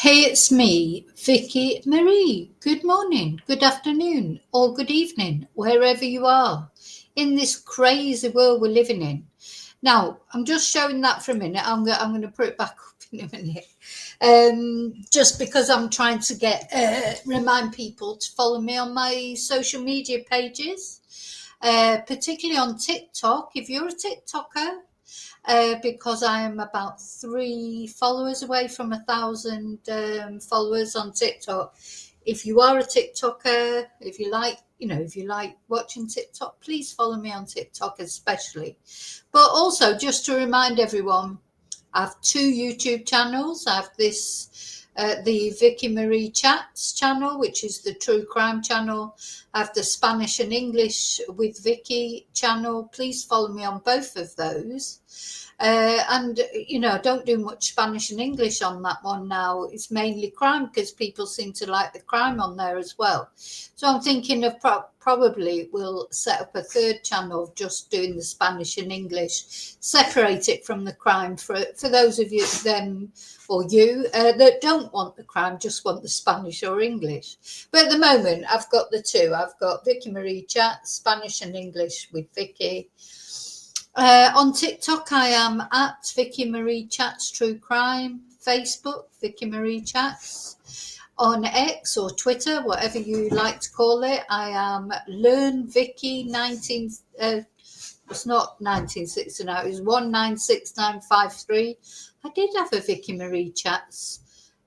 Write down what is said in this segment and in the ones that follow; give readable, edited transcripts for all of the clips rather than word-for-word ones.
Hey, it's me, Vicky Marie. Good morning, good afternoon, or good evening, wherever you are in this crazy world we're living in. Now, I'm just showing that for a minute. I'm going to put it back up in a minute. Just because I'm trying to remind people to follow me on my social media pages, particularly on TikTok. If you're a TikToker, because I am about 3 followers away from 1,000 followers on TikTok. If you are a TikToker, if you like watching TikTok, please follow me on TikTok especially. But also, just to remind everyone, I have 2 YouTube channels. I have the Vicky Marie Chats channel, which is the true crime channel. I have the Spanish and English with Vicky channel. Please follow me on both of those. And I don't do much Spanish and English on that one now. It's mainly crime because people seem to like the crime on there as well. So I'm thinking of probably we'll set up a 3rd channel just doing the Spanish and English, separate it from the crime for those of you that don't want the crime, just want the Spanish or English. But at the moment, I've got the 2. I've got Vicky Marie Chat, Spanish and English with Vicky. On TikTok, I am at Vicky Marie Chats True Crime. Facebook, Vicky Marie Chats. On X or Twitter, whatever you like to call it, I am Learn Vicky 19. It's not 1969. It was 196953. I did have a Vicky Marie Chats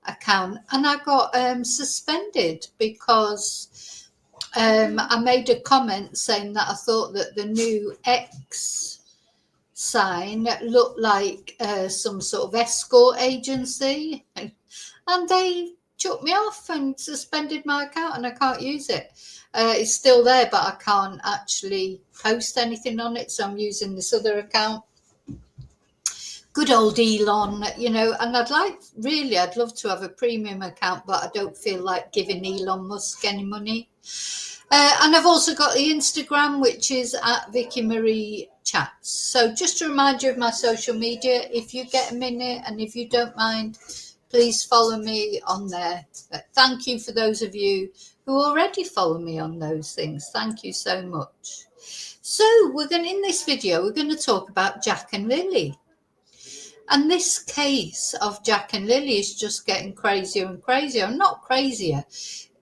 account, and I got suspended because I made a comment saying that I thought that the new X sign looked like some sort of escort agency, and they took me off and suspended my account, and I can't use it. It's still there, but I can't actually post anything on it, so I'm using this other account. Good old Elon, and I'd love to have a premium account, but I don't feel like giving Elon Musk any money. And I've also got the Instagram, which is at Vicky Marie Chats. So just to remind you of my social media, if you get a minute and if you don't mind, please follow me on there. But thank you for those of you who already follow me on those things. Thank you so much. So in this video, we're going to talk about Jack and Lilly. And this case of Jack and Lilly is just getting crazier and crazier. Not crazier,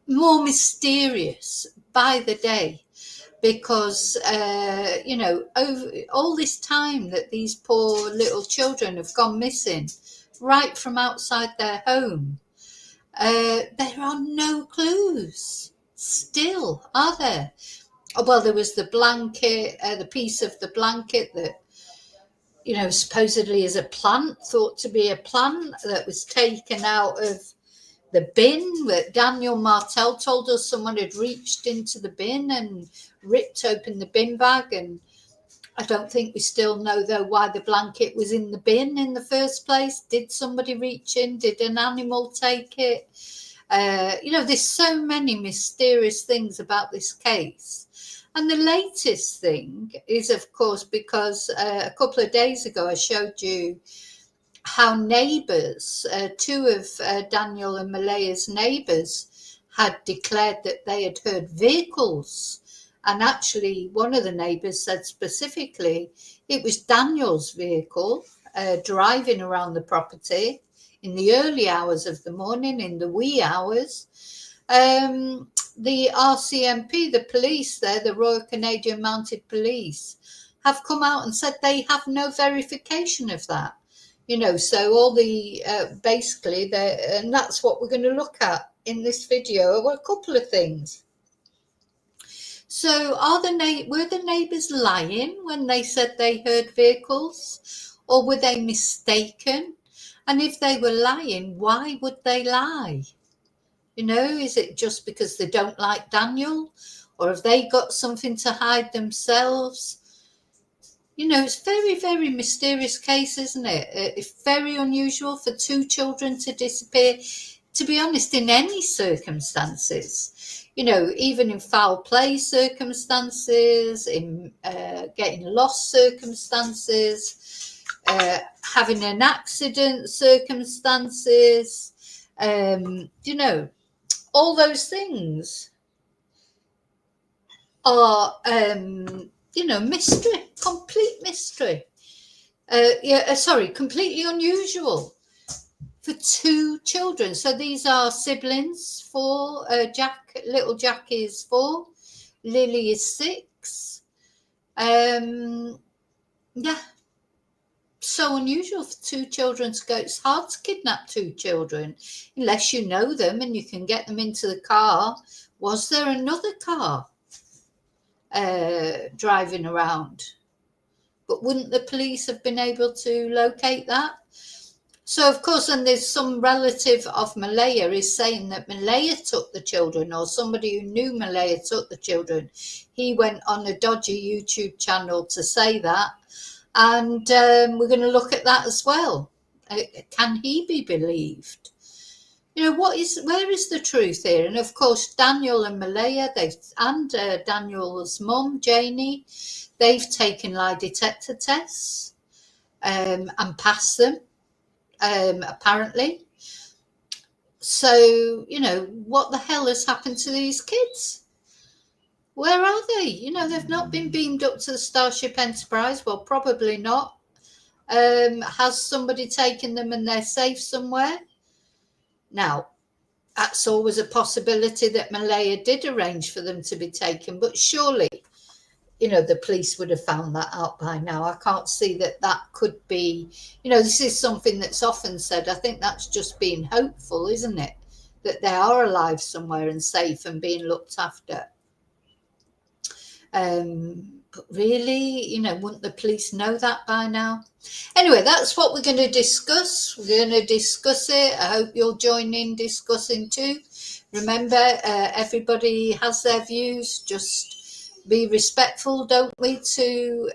more mysterious by the day, because over all this time that these poor little children have gone missing right from outside their home, there are no clues still, are there? Well, there was the blanket, the piece of the blanket that supposedly is a plant, thought to be a plant, that was taken out of the bin, that Daniel Martell told us someone had reached into the bin and ripped open the bin bag. And I don't think we still know, though, why the blanket was in the bin in the first place. Did somebody reach in? Did an animal take it? There's so many mysterious things about this case. And the latest thing is, of course, because a couple of days ago I showed you how Neighbours, 2 of Daniel and Malaya's neighbours, had declared that they had heard vehicles. And actually, one of the neighbours said specifically it was Daniel's vehicle driving around the property in the early hours of the morning, in the wee hours. The RCMP, the police there, the Royal Canadian Mounted Police, have come out and said they have no verification of that. So all the basically, and that's what we're going to look at in this video. Well, a couple of things. So were the neighbours lying when they said they heard vehicles, or were they mistaken? And if they were lying, why would they lie? Is it just because they don't like Daniel, or have they got something to hide themselves? It's very, very mysterious case, isn't it? It's very unusual for 2 children to disappear, to be honest, in any circumstances. Even in foul play circumstances, in getting lost circumstances, having an accident circumstances, You know, all those things are, you know, mystery, complete mystery. Completely unusual for two children. So these are siblings. Four. Little Jack is 4. Lily is 6. Yeah, so unusual for two children to go. It's hard to kidnap two children unless you know them and you can get them into the car. Was there another car driving around? But wouldn't the police have been able to locate that? So, of course, and there's some relative of Malaya is saying that Malaya took the children, or somebody who knew Malaya took the children. He went on a dodgy YouTube channel to say that. And we're going to look at that as well. Can he be believed? You know, where is the truth here? And of course, Daniel and Malaya, and Daniel's mum, Janie, they've taken lie detector tests and passed them, apparently. So, you know, what the hell has happened to these kids? Where are they? You know, they've not been beamed up to the Starship Enterprise. Well, probably not. Has somebody taken them and they're safe somewhere? Now, that's always a possibility that Malaya did arrange for them to be taken, but surely, you know, the police would have found that out by now. I can't see that could be, you know, this is something that's often said. I think that's just being hopeful, isn't it? That they are alive somewhere and safe and being looked after. But really, you know, wouldn't the police know that by now? Anyway, that's what we're going to discuss. We're going to discuss it. I hope you'll join in discussing too. Remember, everybody has their views. Just be respectful, don't we, to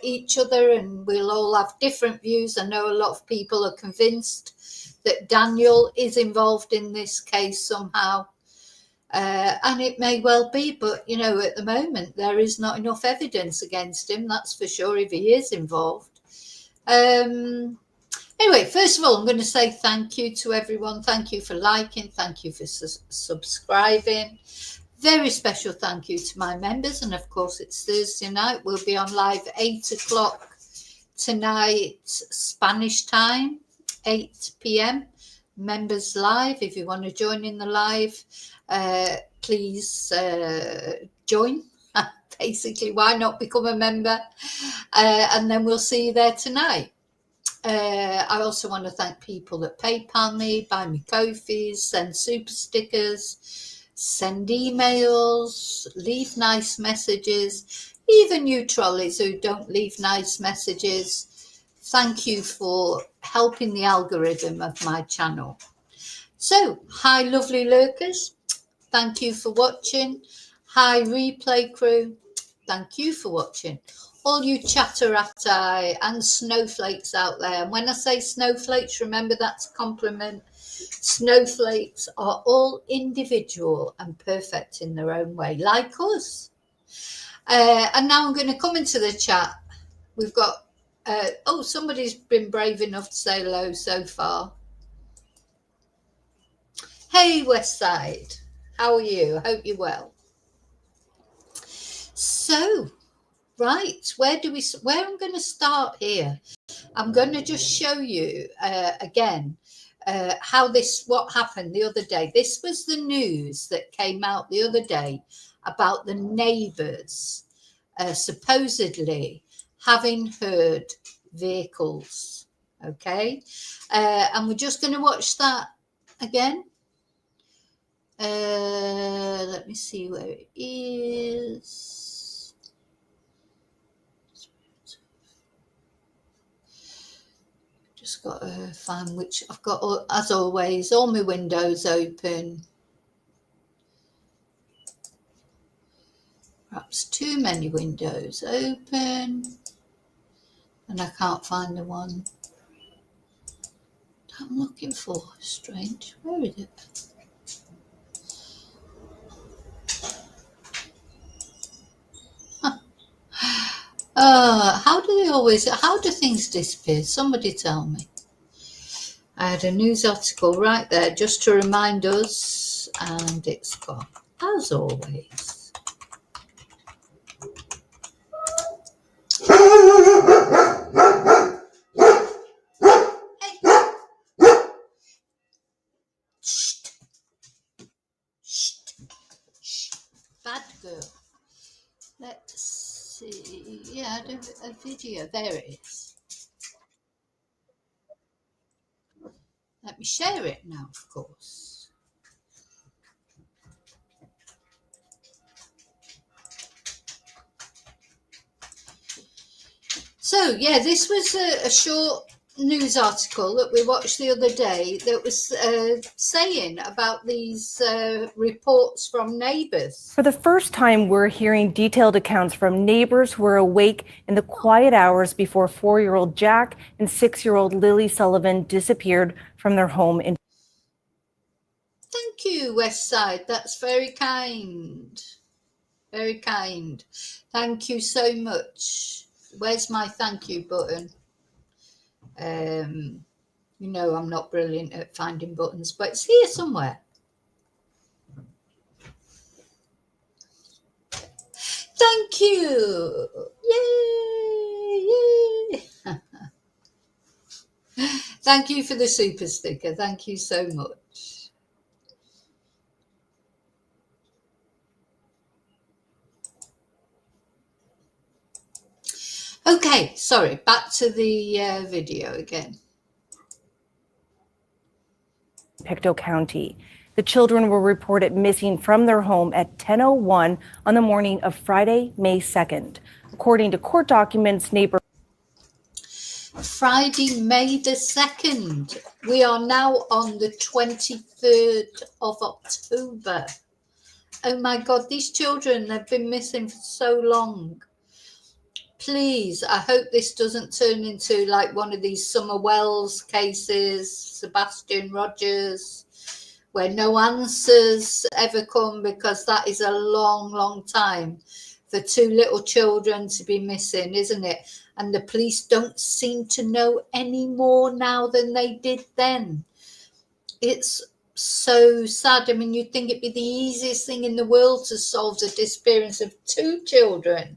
each other, and we'll all have different views. I know a lot of people are convinced that Daniel is involved in this case somehow. And it may well be, but, you know, at the moment, there is not enough evidence against him, that's for sure, if he is involved. Anyway, first of all, I'm going to say thank you to everyone. Thank you for liking. Thank you for subscribing. Very special thank you to my members. And, of course, it's Thursday night. We'll be on live 8 o'clock tonight, Spanish time, 8 p.m. Members live. If you want to join in the live, please join. Basically, why not become a member? And then we'll see you there tonight. I also want to thank people that PayPal me, buy me coffees, send super stickers, send emails, leave nice messages, even you trolleys who don't leave nice messages. Thank you for helping the algorithm of my channel. So, hi lovely lurkers, thank you for watching. Hi replay crew, thank you for watching. All you chatterati and snowflakes out there. And when I say snowflakes, remember that's a compliment. Snowflakes are all individual and perfect in their own way, like us. And now I'm going to come into the chat. We've got, somebody's been brave enough to say hello so far. Hey, Westside, how are you? I hope you're well. So, right, where I'm going to start here. I'm going to just show you again what happened the other day. This was the news that came out the other day about the neighbours supposedly having heard vehicles. Okay, and we're just going to watch that again. Let me see where it is. Just got to find which I've got, as always, all my windows open. Perhaps too many windows open, and I can't find the one that I'm looking for. Strange. Where is it? How do things disappear? Somebody tell me. I had a news article right there just to remind us, and it's gone, as always. Bad girl. Let's see. Yeah, I had a video. There it is. Let me share it now, of course. So, yeah, this was a short news article that we watched the other day that was saying about these reports from Neighbours. For the first time, we're hearing detailed accounts from neighbors who were awake in the quiet hours before 4-year-old Jack and 6-year-old Lilly Sullivan disappeared from their home in. Thank you, Westside. That's very kind. Very kind. Thank you so much. Where's my thank you button? You know I'm not brilliant at finding buttons, but it's here somewhere. Thank you. Yay! Thank you for the super sticker. Thank you so much. Okay, sorry, back to the video again. Pictou County. The children were reported missing from their home at 10:01 on the morning of Friday, May 2nd. According to court documents, neighbors. Friday, May the 2nd. We are now on the 23rd of October. Oh my God, these children have been missing for so long. Please, I hope this doesn't turn into like one of these Summer Wells cases, Sebastian Rogers, where no answers ever come, because that is a long, long time for 2 little children to be missing, isn't it? And the police don't seem to know any more now than they did then. It's so sad. I mean, you'd think it'd be the easiest thing in the world to solve the disappearance of 2 children.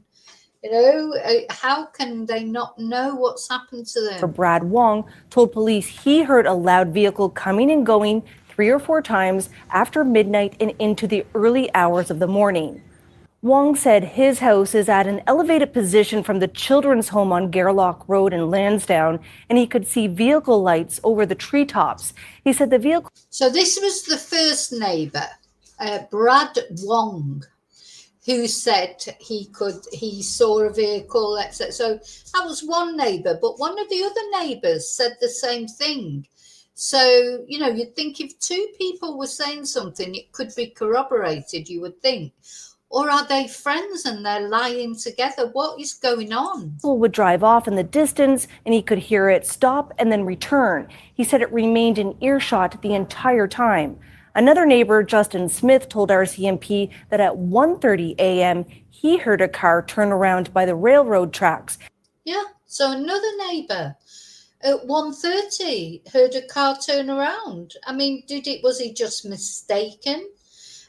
You know, how can they not know what's happened to them? Brad Wong told police he heard a loud vehicle coming and going 3 or 4 times after midnight and into the early hours of the morning. Wong said his house is at an elevated position from the children's home on Gairloch Road in Landsdowne, and he could see vehicle lights over the treetops. He said the vehicle. So this was the first neighbour, Brad Wong, who said he saw a vehicle, etc. So that was one neighbour, but one of the other neighbours said the same thing. So, you know, you'd think if 2 people were saying something, it could be corroborated, you would think. Or are they friends and they're lying together? What is going on? Would drive off in the distance and he could hear it stop and then return. He said it remained in earshot the entire time. Another neighbor, Justin Smith, told RCMP that at 1:30 a.m. he heard a car turn around by the railroad tracks. Yeah, so another neighbour at 1:30 heard a car turn around. I mean, was he just mistaken?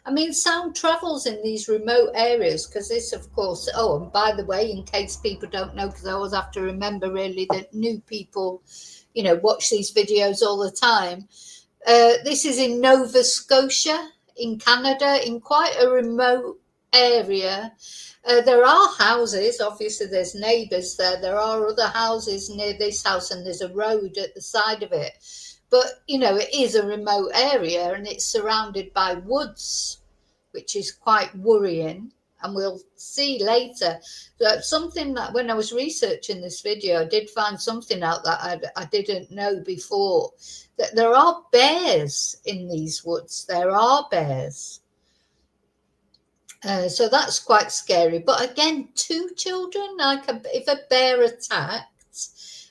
I mean, sound travels in these remote areas, because this, of course, oh, and by the way, in case people don't know, because I always have to remember really that new people, you know, watch these videos all the time. This is in Nova Scotia, in Canada, in quite a remote area. There are houses, obviously there's neighbours there. There are other houses near this house, and there's a road at the side of it. But, you know, it is a remote area and it's surrounded by woods, which is quite worrying. And we'll see later that something that when I was researching this video, I did find something out that I didn't know before, that there are bears in these woods. There are bears. So that's quite scary. But again, 2 children, like if a bear attacked,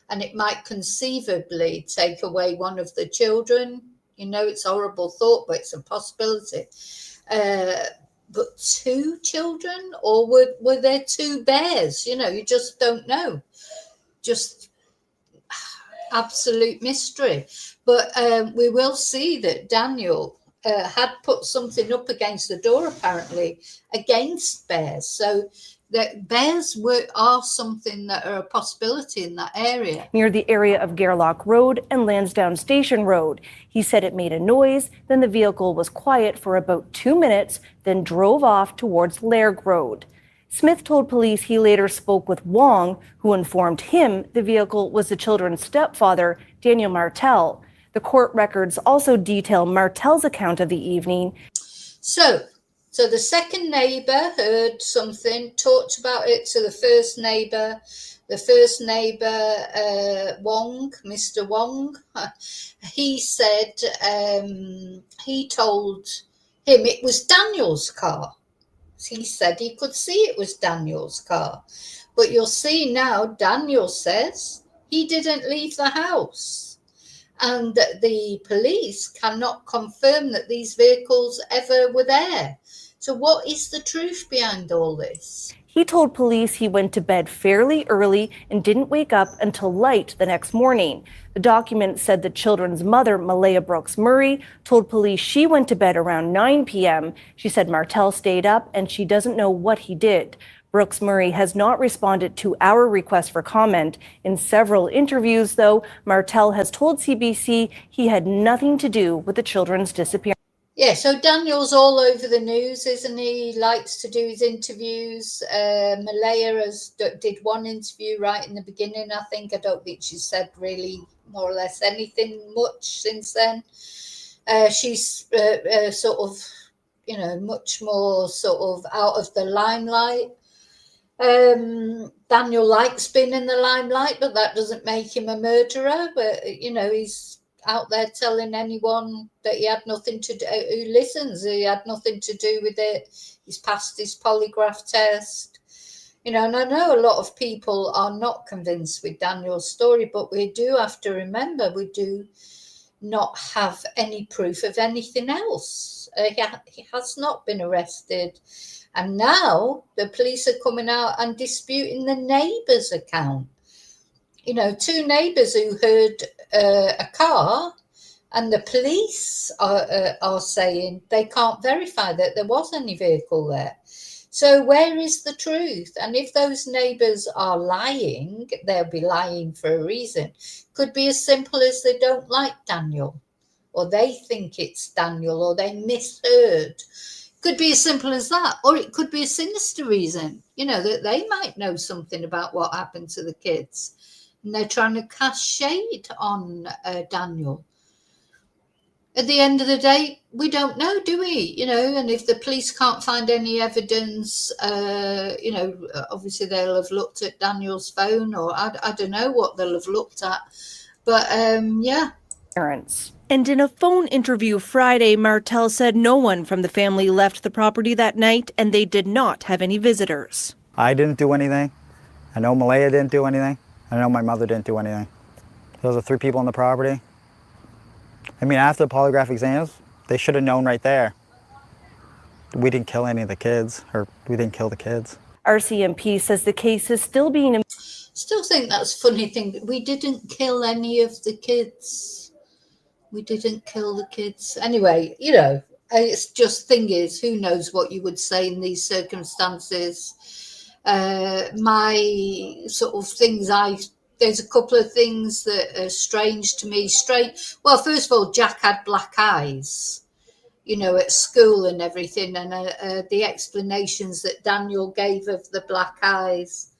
and it might conceivably take away one of the children, you know, it's a horrible thought, but it's a possibility. But 2 children, or were there 2 bears? You know, you just don't know. Just absolute mystery. But we will see that Daniel had put something up against the door, apparently, against bears. So that bears are something that are a possibility in that area. Near the area of Gairloch Road and Lansdowne Station Road. He said it made a noise, then the vehicle was quiet for about 2 minutes, then drove off towards Lairg Road. Smith told police he later spoke with Wong, who informed him the vehicle was the children's stepfather, Daniel Martell. The court records also detail Martell's account of the evening. So the second neighbour heard something, talked about it to the first neighbour. The first neighbour, Wong, Mr. Wong, he said he told him it was Daniel's car. He said he could see it was Daniel's car. But you'll see now, Daniel says he didn't leave the house. And the police cannot confirm that these vehicles ever were there. So what is the truth behind all this? He told police he went to bed fairly early and didn't wake up until light the next morning. The document said the children's mother, Malaya Brooks Murray, told police she went to bed around 9 p.m. She said Martell stayed up and she doesn't know what he did. Brooks Murray has not responded to our request for comment. In several interviews, though, Martell has told CBC he had nothing to do with the children's disappearance. Yeah, so Daniel's all over the news, isn't he? He likes to do his interviews. Malaya did one interview right in the beginning, I think. I don't think she said really more or less anything much since then. She's sort of, much more sort of out of the limelight. Daniel likes being in the limelight, but that doesn't make him a murderer. But, he's out there telling anyone that he had nothing to do, who listens, he had nothing to do with it. He's passed his polygraph test. And I know a lot of people are not convinced with Daniel's story, but we do have to remember we do not have any proof of anything else. He has not been arrested. And now the police are coming out and disputing the neighbours' account. Two neighbours who heard a car, and the police are saying they can't verify that there was any vehicle there. So where is the truth? And if those neighbours are lying, they'll be lying for a reason. Could be as simple as they don't like Daniel, or they think it's Daniel, or they misheard. Could be as simple as that, or it could be a sinister reason, that they might know something about what happened to the kids. And they're trying to cast shade on Daniel. At the end of the day, we don't know, do we? And if the police can't find any evidence, obviously they'll have looked at Daniel's phone, or I don't know what they'll have looked at. But, yeah. Parents. And in a phone interview Friday, Martell said no one from the family left the property that night, and they did not have any visitors. I didn't do anything. I know Malaya didn't do anything. I know my mother didn't do anything. Those are 3 people on the property. I mean, after the polygraph exams, they should have known right there. We didn't kill any of the kids, or we didn't kill the kids. RCMP says the case is still being... Still think that's a funny thing. We didn't kill any of the kids. We didn't kill the kids. Anyway, it's just thing is, who knows what you would say in these circumstances. My sort of things, there's a couple of things that are strange to me. Well, first of all, Jack had black eyes, at school and everything. And the explanations that Daniel gave of the black eyes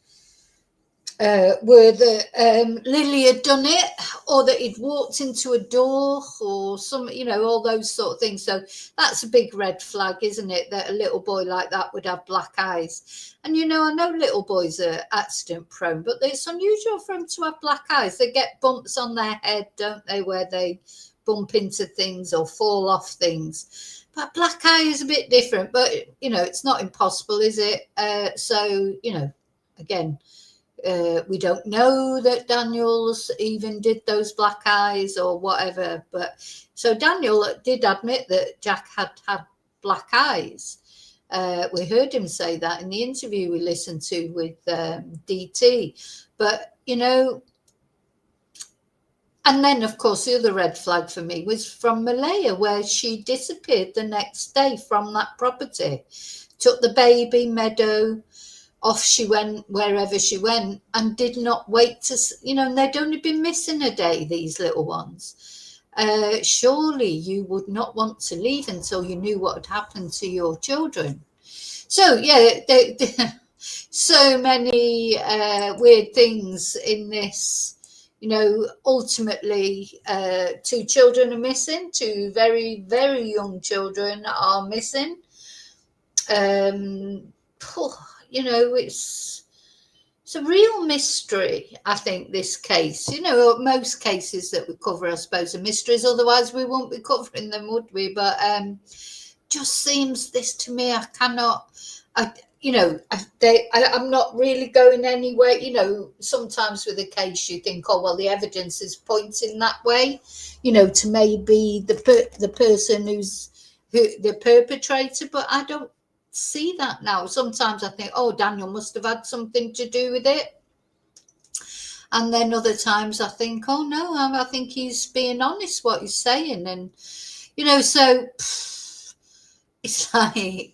were that Lily had done it, or that he'd walked into a door, or some, all those sort of things. So that's a big red flag, isn't it, that a little boy like that would have black eyes. And, I know little boys are accident prone, but it's unusual for them to have black eyes. They get bumps on their head, don't they, where they bump into things or fall off things. But black eye is a bit different, but, it's not impossible, is it? So, again, we don't know that Daniel's even did those black eyes or whatever. But so Daniel did admit that Jack had black eyes. We heard him say that in the interview we listened to with DT. But, And then, of course, the other red flag for me was from Malaya, where she disappeared the next day from that property, took the baby Meadow, off she went wherever she went, and did not wait to, and they'd only been missing a day, these little ones. Surely you would not want to leave until you knew what had happened to your children. So, yeah, so many weird things in this. Ultimately, 2 children are missing. 2 very, very young children are missing. It's a real mystery, I think, this case. Most cases that we cover, I suppose, are mysteries. Otherwise, we won't be covering them, would we? But just seems this to me, I cannot... I'm not really going anywhere. Sometimes with a case you think, oh, well, the evidence is pointing that way, to maybe the person who's the perpetrator, but I don't see that now. Sometimes I think, oh, Daniel must have had something to do with it. And then other times I think, oh, no, I think he's being honest what he's saying. And, so it's like...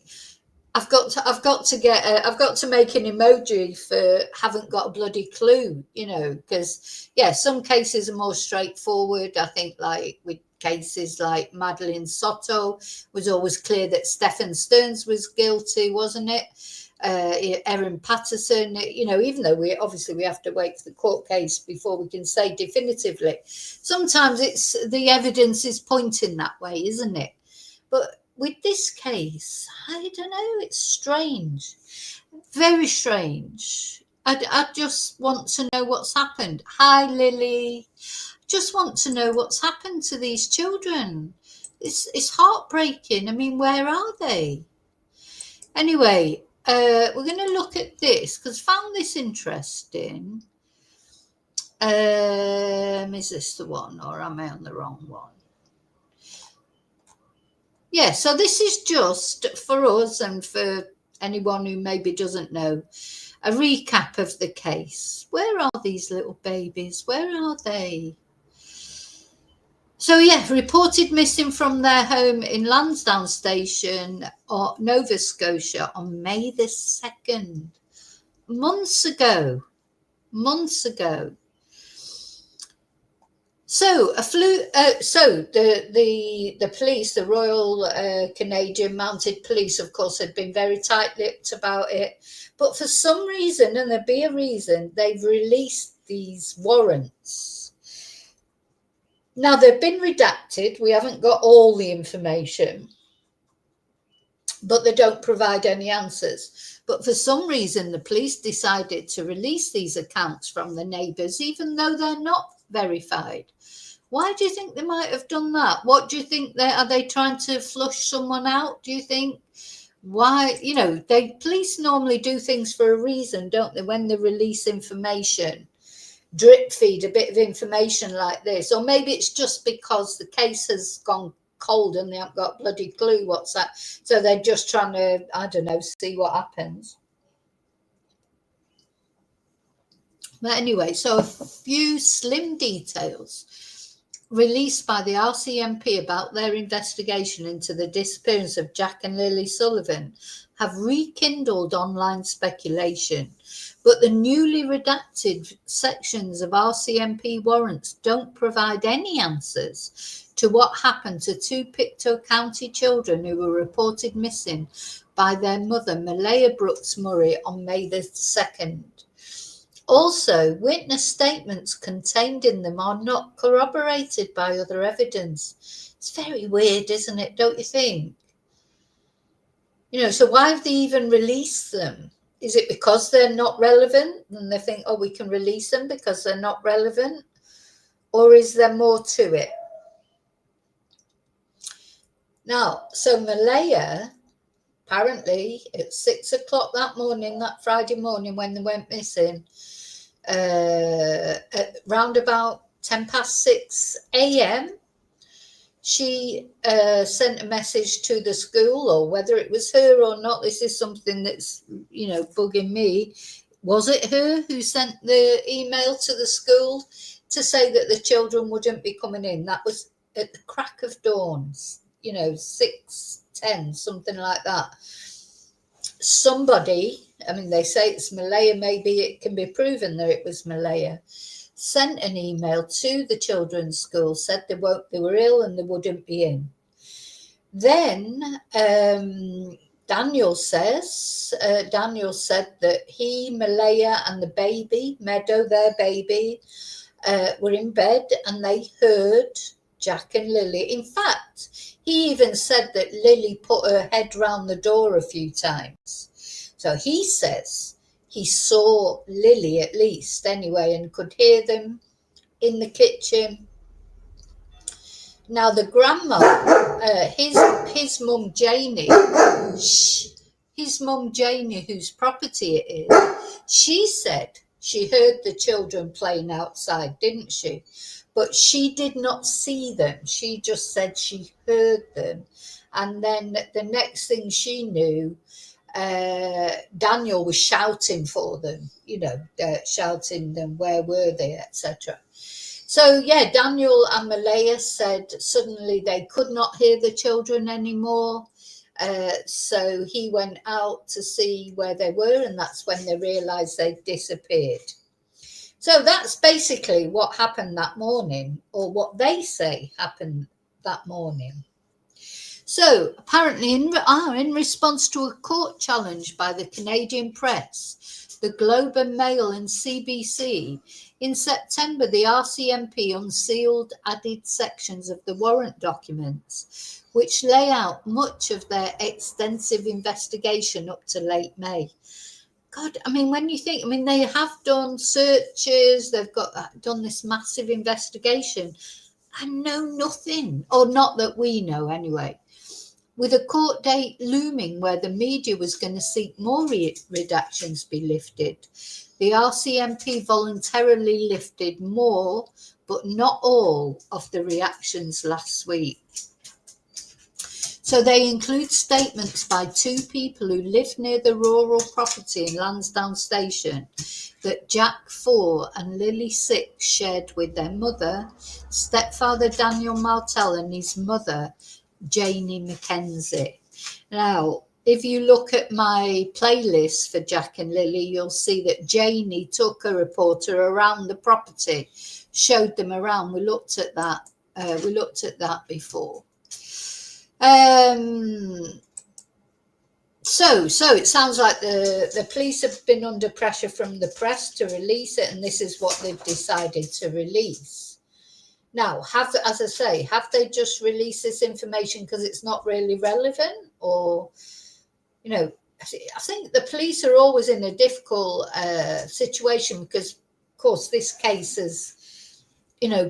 I've got to make an emoji for haven't got a bloody clue, because some cases are more straightforward. I think like with cases like Madeleine Soto was always clear that Stephen Stearns was guilty, wasn't it? Erin Patterson, even though we have to wait for the court case before we can say definitively. Sometimes it's the evidence is pointing that way, isn't it? But with this case, I don't know, it's strange, very strange. I just want to know what's happened. Hi, Lily. Just want to know what's happened to these children. It's heartbreaking. I mean, where are they? Anyway, we're going to look at this because I found this interesting. Is this the one or am I on the wrong one? Yeah, so this is just for us and for anyone who maybe doesn't know, a recap of the case. Where are these little babies? Where are they? So, reported missing from their home in Lansdowne Station, or Nova Scotia, on May the 2nd. Months ago. So the police, the Royal Canadian Mounted Police, of course, had been very tight-lipped about it. But for some reason, and there'd be a reason, they've released these warrants. Now, they've been redacted. We haven't got all the information, but they don't provide any answers. But for some reason, the police decided to release these accounts from the neighbours, even though they're not verified. Why do you think they might have done that? What do you think? Are they trying to flush someone out, do you think? Why? Police normally do things for a reason, don't they? When they release information, drip feed a bit of information like this. Or maybe it's just because the case has gone cold and they haven't got a bloody clue what's that. So they're just trying to, I don't know, see what happens. But anyway, so a few slim details released by the RCMP about their investigation into the disappearance of Jack and Lilly Sullivan have rekindled online speculation, but the newly redacted sections of RCMP warrants don't provide any answers to what happened to 2 Pictou County children who were reported missing by their mother, Malaya Brooks Murray, on May the 2nd. Also, witness statements contained in them are not corroborated by other evidence. It's very weird, isn't it? Don't you think? So why have they even released them? Is it because they're not relevant and they think, oh, we can release them because they're not relevant? Or is there more to it? Now, so Malaya, apparently at 6 o'clock that morning, that Friday morning when they went missing, at round about 6:10 a.m., she sent a message to the school, or whether it was her or not, this is something that's, bugging me. Was it her who sent the email to the school to say that the children wouldn't be coming in. That was at the crack of dawn, 6:10, something like that. Somebody, I mean, they say it's Malaya, maybe it can be proven that it was Malaya, sent an email to the children's school, said they were ill and they wouldn't be in. Then Daniel said that he, Malaya, and the baby, Meadow, their baby, were in bed and they heard Jack and Lily. In fact, he even said that Lily put her head round the door a few times. So he says he saw Lily at least anyway and could hear them in the kitchen. Now the grandma, his mum Janie, whose property it is, she said she heard the children playing outside, didn't she? But she did not see them. She just said she heard them. And then the next thing she knew, Daniel was shouting for them, shouting them, where were they, etc. So, yeah, Daniel and Malaya said suddenly they could not hear the children anymore. So he went out to see where they were, and that's when they realised they'd disappeared. So that's basically what happened that morning, or what they say happened that morning. So apparently in response to a court challenge by the Canadian press, the Globe and Mail and CBC, in September, the RCMP unsealed added sections of the warrant documents, which lay out much of their extensive investigation up to late May. God, I mean, when you think, they have done searches, they've done this massive investigation and know nothing, or not that we know anyway. With a court date looming where the media was going to seek more redactions be lifted, the RCMP voluntarily lifted more, but not all, of the reactions last week. So they include statements by two people who live near the rural property in Lansdowne Station that Jack 4 and Lily 6 shared with their mother, stepfather Daniel Martell, and his mother, Janie Mackenzie. Now, if you look at my playlist for Jack and Lily, you'll see that Janie took a reporter around the property, showed them around. We looked at that. Before. So it sounds like the police have been under pressure from the press to release it, and this is what they've decided to release. Now, have they just released this information because it's not really relevant? Or, I think the police are always in a difficult situation because, of course, this case has,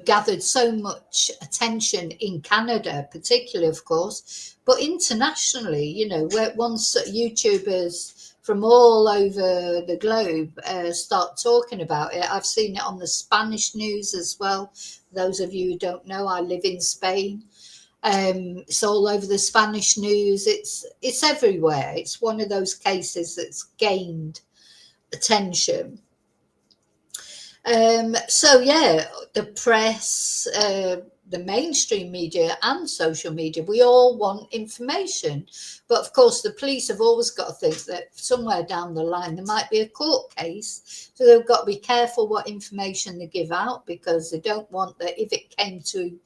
gathered so much attention in Canada, particularly, of course, but internationally, where once YouTubers from all over the globe start talking about it. I've seen it on the Spanish news as well. Those of you who don't know, I live in Spain. It's all over the Spanish news. It's everywhere. It's one of those cases that's gained attention. The press, the mainstream media and social media, we all want information. But of course, the police have always got to think that somewhere down the line, there might be a court case. So they've got to be careful what information they give out, because they don't want that if it came to,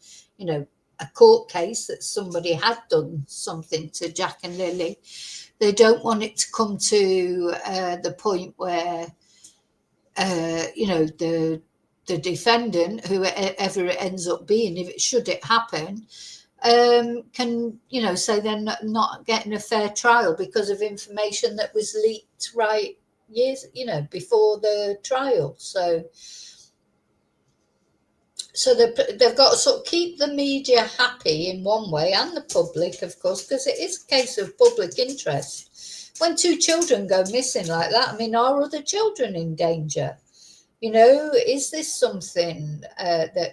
a court case that somebody had done something to Jack and Lily, they don't want it to come to the point where the defendant, whoever it ends up being, if it happen, can, say they're not getting a fair trial because of information that was leaked years, before the trial. So they've got to sort of keep the media happy in one way, and the public, of course, because it is a case of public interest. When two children go missing like that, are other children in danger? Is this something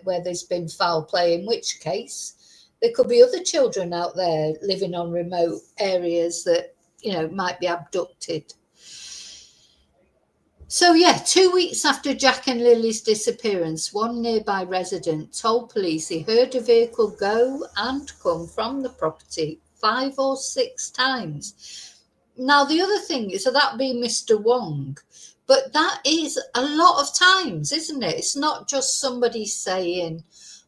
where there's been foul play, in which case there could be other children out there living on remote areas that, might be abducted. So, yeah, 2 weeks after Jack and Lily's disappearance, one nearby resident told police he heard a vehicle go and come from the property 5 or 6 times. Now, the other thing is, so that'd be Mr. Wong, but that is a lot of times, isn't it? It's not just somebody saying,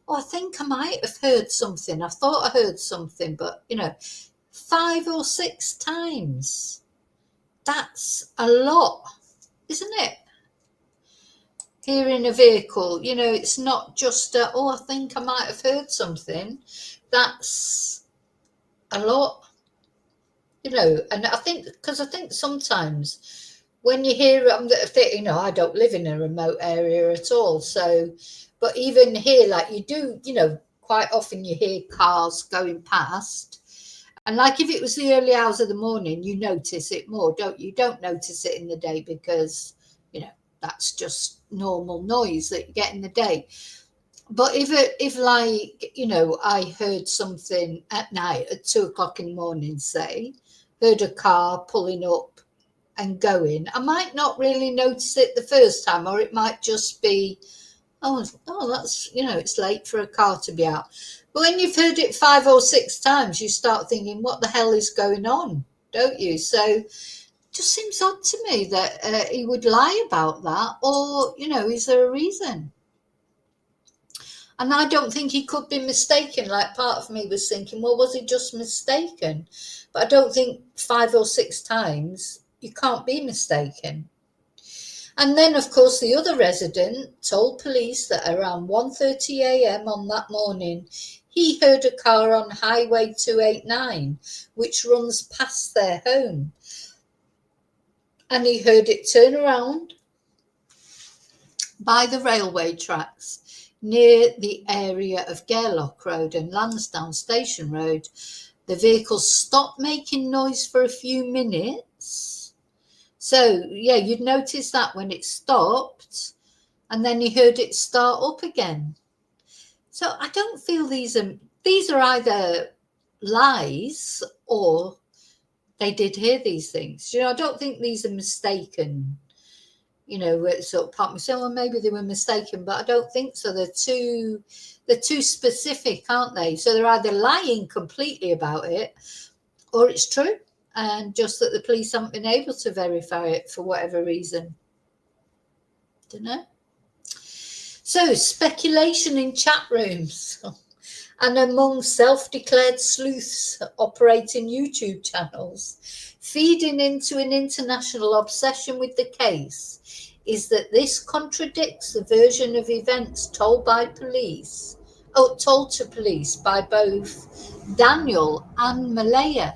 oh, I think I might have heard something. I thought I heard something, but, 5 or 6 times. That's a lot, isn't it? Hearing a vehicle, it's not just, oh, I think I might have heard something. That's a lot, and I think sometimes when you hear, I don't live in a remote area at all. So, but even here, like you do, quite often you hear cars going past. And like if it was the early hours of the morning, you notice it more, don't you? You don't notice it in the day because, that's just normal noise that you get in the day. But if like, I heard something at night at 2:00 in the morning, say, heard a car pulling up and going, I might not really notice it the first time, or it might just be, oh, that's, it's late for a car to be out. But when you've heard it 5 or 6 times, you start thinking, what the hell is going on, don't you? So it just seems odd to me that he would lie about that, or, is there a reason? And I don't think he could be mistaken. Like part of me was thinking, well, was he just mistaken? But I don't think 5 or 6 times you can't be mistaken. And then, of course, the other resident told police that around 1:30 a.m. on that morning, he heard a car on Highway 289, which runs past their home. And he heard it turn around by the railway tracks near the area of Gairloch Road and Lansdowne Station Road. The vehicle stopped making noise for a few minutes. So, yeah, you'd notice that when it stopped, and then you heard it start up again. So I don't feel these are either lies or they did hear these things. I don't think these are mistaken. Sort of part of me saying, well, maybe they were mistaken, but I don't think so. They're too specific, aren't they? So they're either lying completely about it, or it's true, and just that the police haven't been able to verify it for whatever reason. Don't know. So speculation in chat rooms and among self-declared sleuths operating YouTube channels, feeding into an international obsession with the case, is that this contradicts the version of events told to police by both Daniel and Malaya,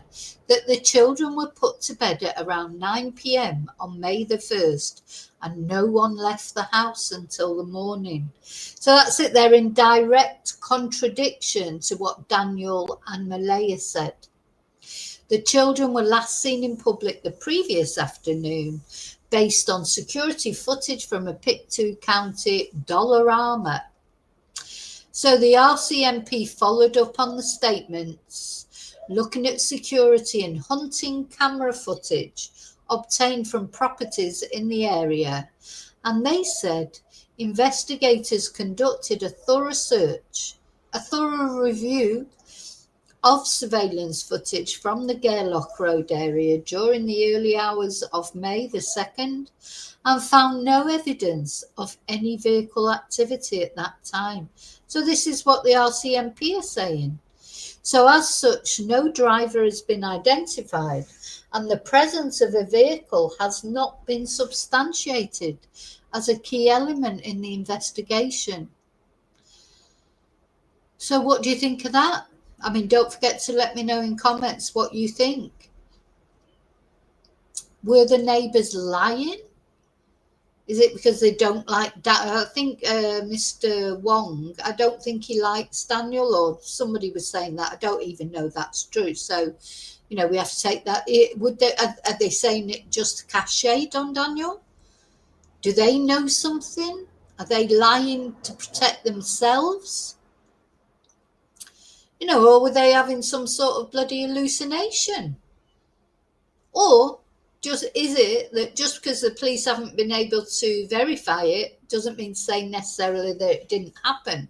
that the children were put to bed at around 9 p.m. on May the 1st, and no one left the house until the morning. So that's it. They're in direct contradiction to what Daniel and Malaya said. The children were last seen in public the previous afternoon, based on security footage from a Pictou County Dollarama. So the RCMP followed up on the statements, looking at security and hunting camera footage obtained from properties in the area, and they said investigators conducted a thorough review of surveillance footage from the Gairloch Road area during the early hours of May the 2nd and found no evidence of any vehicle activity at that time. So this is what the RCMP are saying. So as such, no driver has been identified, and the presence of a vehicle has not been substantiated as a key element in the investigation. So what do you think of that? I mean, don't forget to let me know in comments what you think. Were the neighbours lying? Is it because they don't like that? I think Mr. Wong, I don't think he likes Daniel, or somebody was saying that. I don't even know that's true. So, we have to take that. Are they saying it just to cast shade on Daniel? Do they know something? Are they lying to protect themselves? Or were they having some sort of bloody hallucination? Or is it that just because the police haven't been able to verify it doesn't mean to say necessarily that it didn't happen?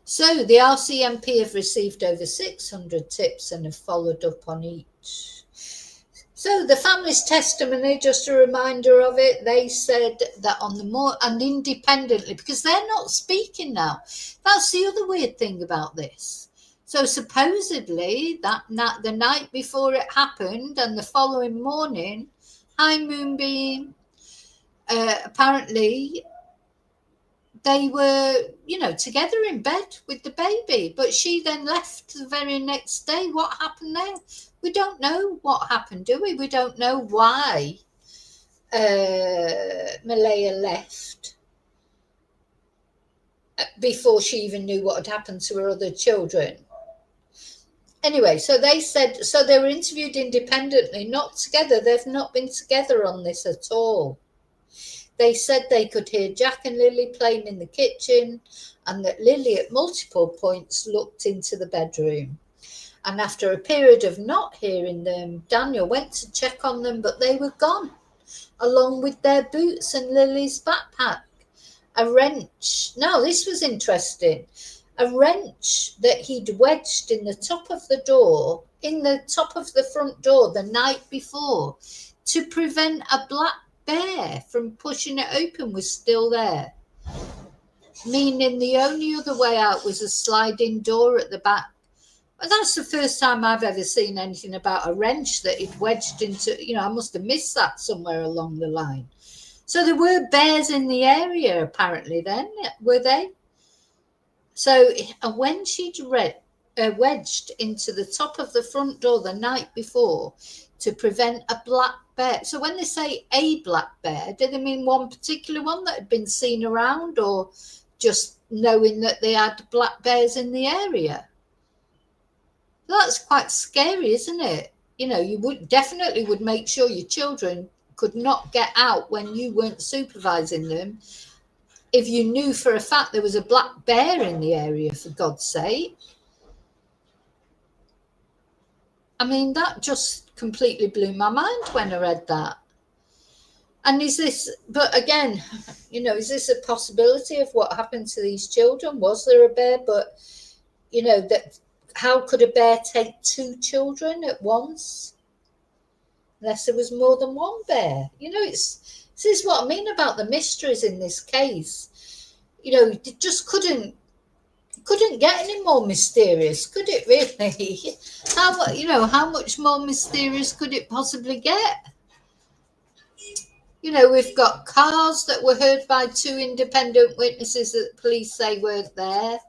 So the RCMP have received over 600 tips and have followed up on each. So the family's testimony, just a reminder of it, they said that on the and independently, because they're not speaking now. That's the other weird thing about this. So supposedly the night before it happened and the following morning, High Moonbeam, apparently they were, together in bed with the baby, but she then left the very next day. What happened there? We don't know what happened, do we? We don't know why Malaya left before she even knew what had happened to her other children. Anyway, so they said, so they were interviewed independently, not together. They've not been together on this at all. They said they could hear Jack and Lilly playing in the kitchen and that Lilly at multiple points looked into the bedroom. And after a period of not hearing them, Daniel went to check on them, but they were gone, along with their boots and Lily's backpack. A wrench. Now, this was interesting. A wrench that he'd wedged in the top of the door, in the top of the front door the night before, to prevent a black bear from pushing it open, was still there. Meaning the only other way out was a sliding door at the back. But that's the first time I've ever seen anything about a wrench that he'd wedged into, I must have missed that somewhere along the line. So there were bears in the area apparently then, were they? So when she'd wedged into the top of the front door the night before to prevent a black bear. So when they say a black bear, do they mean one particular one that had been seen around, or just knowing that they had black bears in the area? That's quite scary, isn't it? You would definitely make sure your children could not get out when you weren't supervising them if you knew for a fact there was a black bear in the area, for God's sake. I mean, that just completely blew my mind when I read that. And is this, but again, is this a possibility of what happened to these children? Was there a bear? But, that how could a bear take two children at once? Unless there was more than one bear. This is what I mean about the mysteries in this case. It just couldn't get any more mysterious, could it really? How much more mysterious could it possibly get? We've got cars that were heard by two independent witnesses that police say weren't there.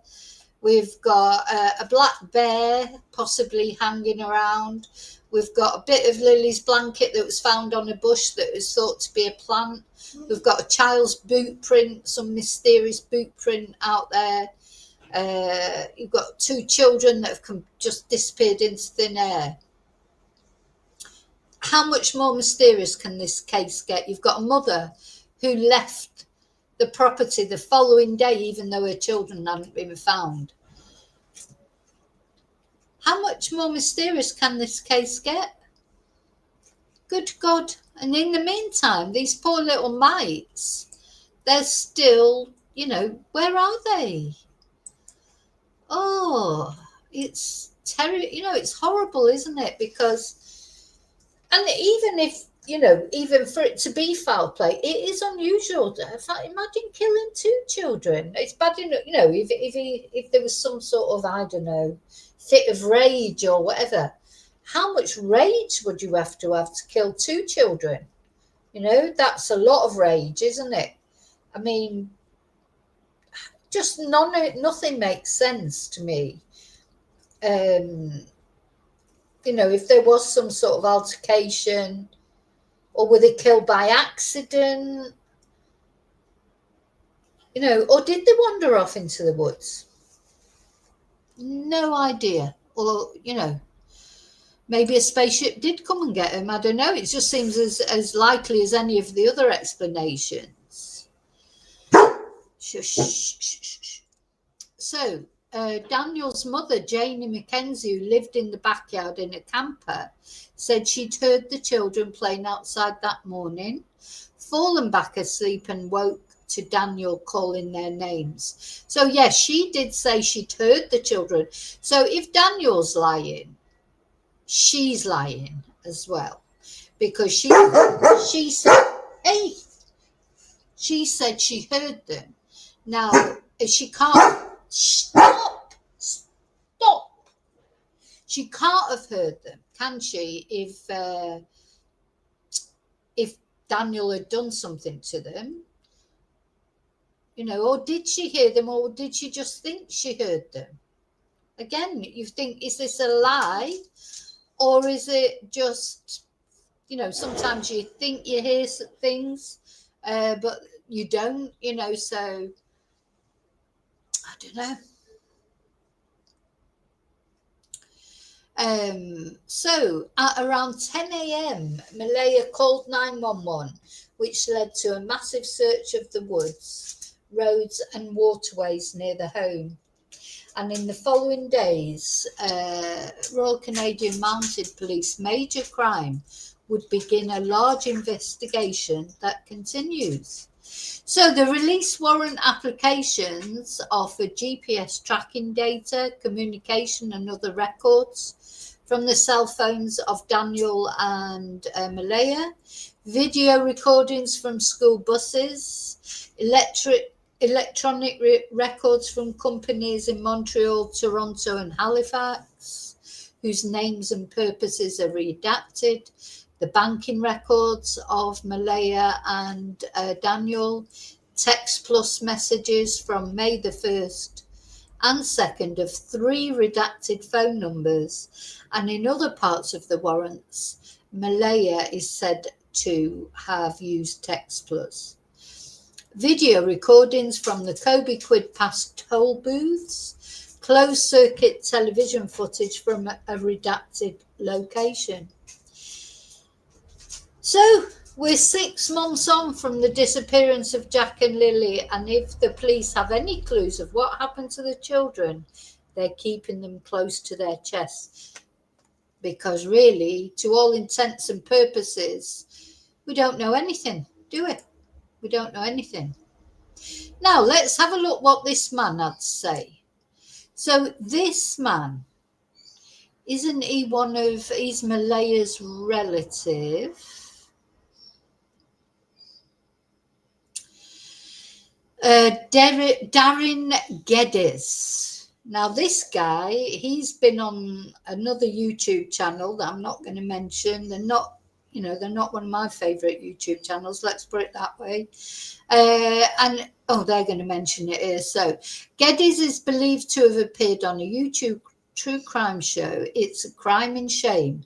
We've got a black bear possibly hanging around. We've got a bit of Lily's blanket that was found on a bush that was thought to be a plant. We've got a child's boot print, some mysterious boot print out there. You've got two children that have just disappeared into thin air. How much more mysterious can this case get? You've got a mother who left the property the following day, even though her children hadn't been found. How much more mysterious can this case get? Good God. And in the meantime, these poor little mites, they're still, where are they? Oh, it's terrible. It's horrible, isn't it? Because, and even if, even for it to be foul play, it is unusual. Imagine killing two children. It's bad enough, if there was some sort of, I don't know, fit of rage or whatever. How much rage would you have to kill two children? That's a lot of rage, isn't it? I mean, just nothing makes sense to me. If there was some sort of altercation, or were they killed by accident? Or did they wander off into the woods? No idea. Or, maybe a spaceship did come and get him. I don't know. It just seems as likely as any of the other explanations. Shush. So, Daniel's mother, Janie Mackenzie, who lived in the backyard in a camper, said she'd heard the children playing outside that morning, fallen back asleep and woke to Daniel calling their names. So yes, she did say she'd heard the children. So if Daniel's lying, she's lying as well, because she said, hey, she said she heard them. Now she can't stop. She can't have heard them, can she? If Daniel had done something to them, or did she hear them, or did she just think she heard them? Again, you think, is this a lie, or is it just, sometimes you think you hear things, but you don't, so I don't know. So at around 10 a.m, Malaya called 911, which led to a massive search of the woods, roads and waterways near the home. And in the following days, Royal Canadian Mounted Police Major Crime would begin a large investigation that continues. So the release warrant applications are for GPS tracking data, communication and other records from the cell phones of Daniel and Malaya, video recordings from school buses, electronic records from companies in Montreal, Toronto and Halifax, whose names and purposes are redacted, the banking records of Malaya and Daniel, Text Plus messages from May the 1st and 2nd of 3 redacted phone numbers, and in other parts of the warrants, Malaya is said to have used Text Plus. Video recordings from the Kobe Quid Pass toll booths, closed circuit television footage from a redacted location. So we're 6 months on from the disappearance of Jack and Lilly, and if the police have any clues of what happened to the children, they're keeping them close to their chests, because really, to all intents and purposes, we don't know anything, do we? We don't know anything. Now let's have a look what this man had to say. So this man, isn't he he's Malaya's relative? Darren Geddes. Now this guy, he's been on another YouTube channel that I'm not going to mention. They're not one of my favorite YouTube channels, let's put it that way. They're going to mention it here. So Geddes is believed to have appeared on a YouTube true crime show, It's a Crime and Shame,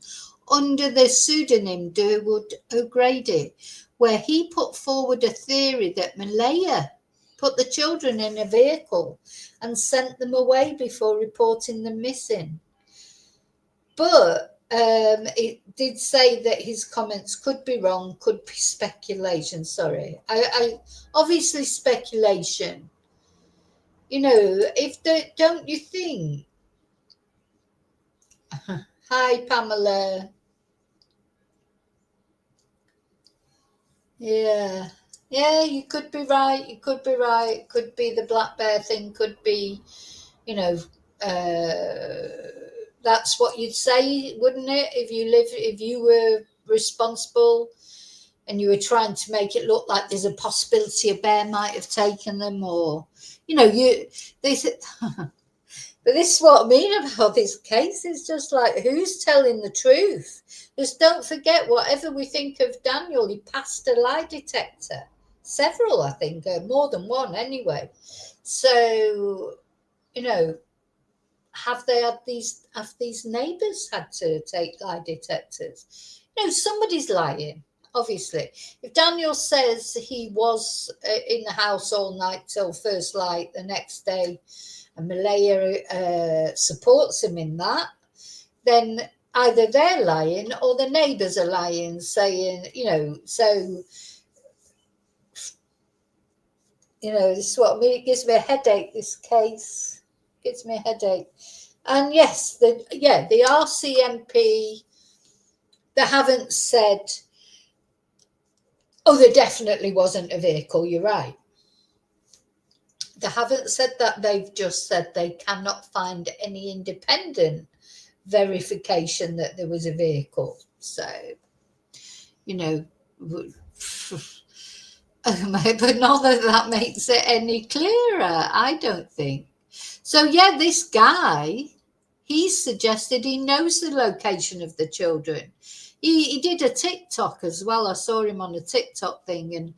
under the pseudonym Durwood O'Grady, where he put forward a theory that Malaya put the children in a vehicle and sent them away before reporting them missing. But it did say that his comments could be wrong, could be speculation. Sorry, I obviously speculation. Don't you think? Hi, Pamela. Yeah, you could be right. You could be right. Could be the black bear thing. Could be, that's what you'd say, wouldn't it? If you were responsible and you were trying to make it look like there's a possibility a bear might have taken them, or, they said, but this is what I mean about this case. It's just like, who's telling the truth? Just don't forget, whatever we think of Daniel, he passed a lie detector. Several, I think, more than one anyway. So, have these neighbours had to take lie detectors? Somebody's lying, obviously. If Daniel says he was in the house all night till first light the next day, and Malaya supports him in that, then either they're lying or the neighbours are lying, saying, so, this is what I mean. It gives me a headache, this case. gives me a headache. And yes, the RCMP, they haven't said, oh, there definitely wasn't a vehicle. You're right. They haven't said that. They've just said they cannot find any independent verification that there was a vehicle. So, you know, but not that that makes it any clearer, I don't think. So, yeah, this guy, he's suggested he knows the location of the children. He did a TikTok as well. I saw him on a TikTok thing. And,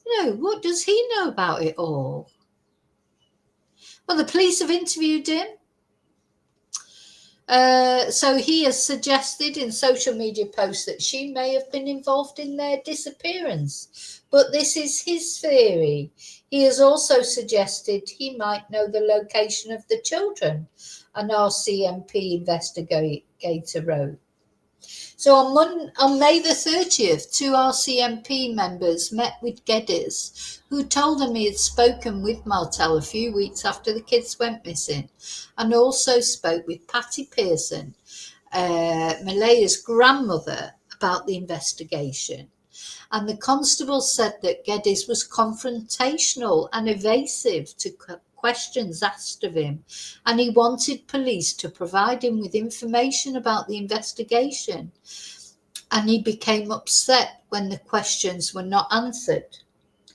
you know, what does he know about it all? Well, the police have interviewed him. So he has suggested in social media posts that she may have been involved in their disappearance. But this is his theory. He has also suggested he might know the location of the children, an RCMP investigator wrote. So on May the 30th, 2 RCMP members met with Geddes, who told them he had spoken with Martell a few weeks after the kids went missing, and also spoke with Patty Pearson, Malehya's grandmother, about the investigation. And the constable said that Geddes was confrontational and evasive to questions asked of him, and he wanted police to provide him with information about the investigation. And he became upset when the questions were not answered.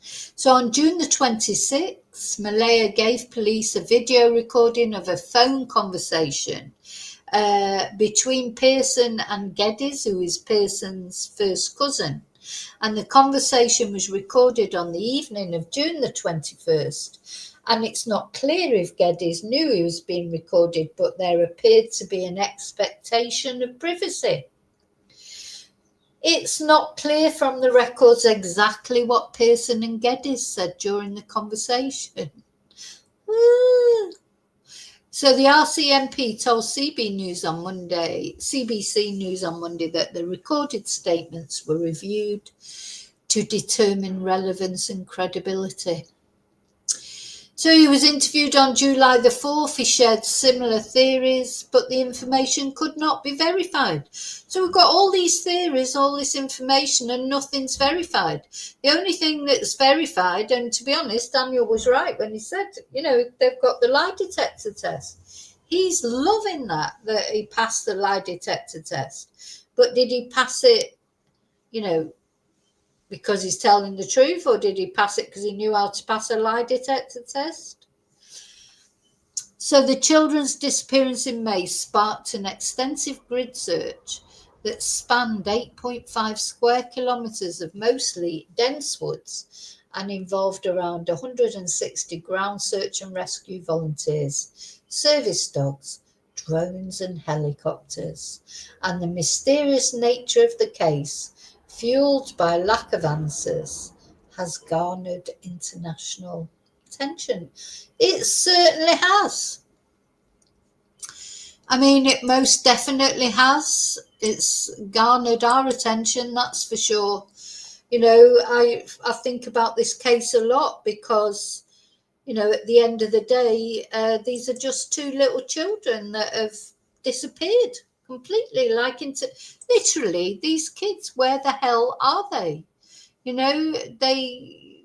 So on June the 26th, Malaya gave police a video recording of a phone conversation between Pearson and Geddes, who is Pearson's first cousin. And the conversation was recorded on the evening of June the 21st. And it's not clear if Geddes knew he was being recorded, but there appeared to be an expectation of privacy. It's not clear from the records exactly what Pearson and Geddes said during the conversation. So the RCMP told CBC News on Monday that the recorded statements were reviewed to determine relevance and credibility. So he was interviewed on July the 4th. He shared similar theories, but the information could not be verified. So we've got all these theories, all this information, and nothing's verified. The only thing that's verified, and to be honest, Daniel was right when he said, you know, they've got the lie detector test. He's loving that he passed the lie detector test. But did he pass it, you know, because he's telling the truth, or did he pass it because he knew how to pass a lie detector test? So the children's disappearance in May sparked an extensive grid search that spanned 8.5 square kilometres of mostly dense woods and involved around 160 ground search and rescue volunteers, service dogs, drones and helicopters. And the mysterious nature of the case, fueled by lack of answers, has garnered international attention. It certainly has. I mean, it most definitely has. It's garnered our attention, that's for sure. You know, I think about this case a lot because, you know, at the end of the day, these are just 2 little children that have disappeared completely, literally, these kids, where the hell are they? You know, they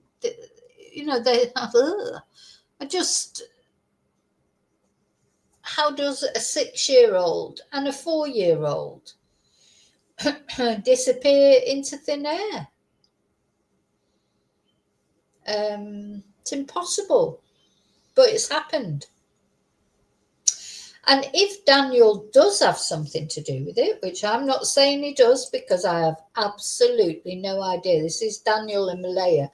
how does a 6-year-old and a 4-year-old disappear into thin air? It's impossible, but it's happened. And if Daniel does have something to do with it, which I'm not saying he does because I have absolutely no idea. This is Daniel and Malaya.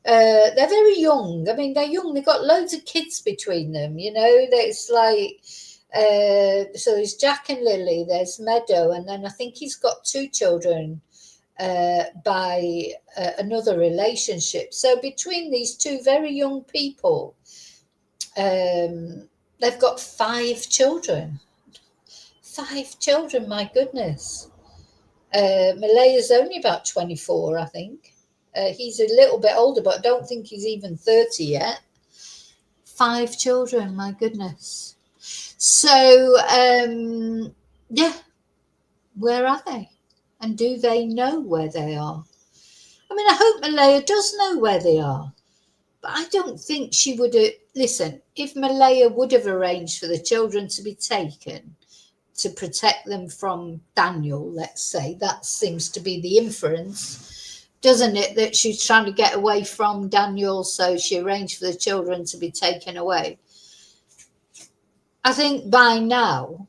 They're very young. I mean, they're young. They've got loads of kids between them, you know. It's like, so there's Jack and Lilly, there's Meadow, and then I think he's got 2 children by another relationship. So between these 2 very young people, they've got 5 children. 5 children, my goodness. Malaya's only about 24, I think. He's a little bit older, but I don't think he's even 30 yet. 5 children, my goodness. So, yeah, where are they? And do they know where they are? I mean, I hope Malaya does know where they are. But I don't think she would have... Listen, if Malaya would have arranged for the children to be taken to protect them from Daniel, let's say, that seems to be the inference, doesn't it, that she's trying to get away from Daniel, so she arranged for the children to be taken away. I think by now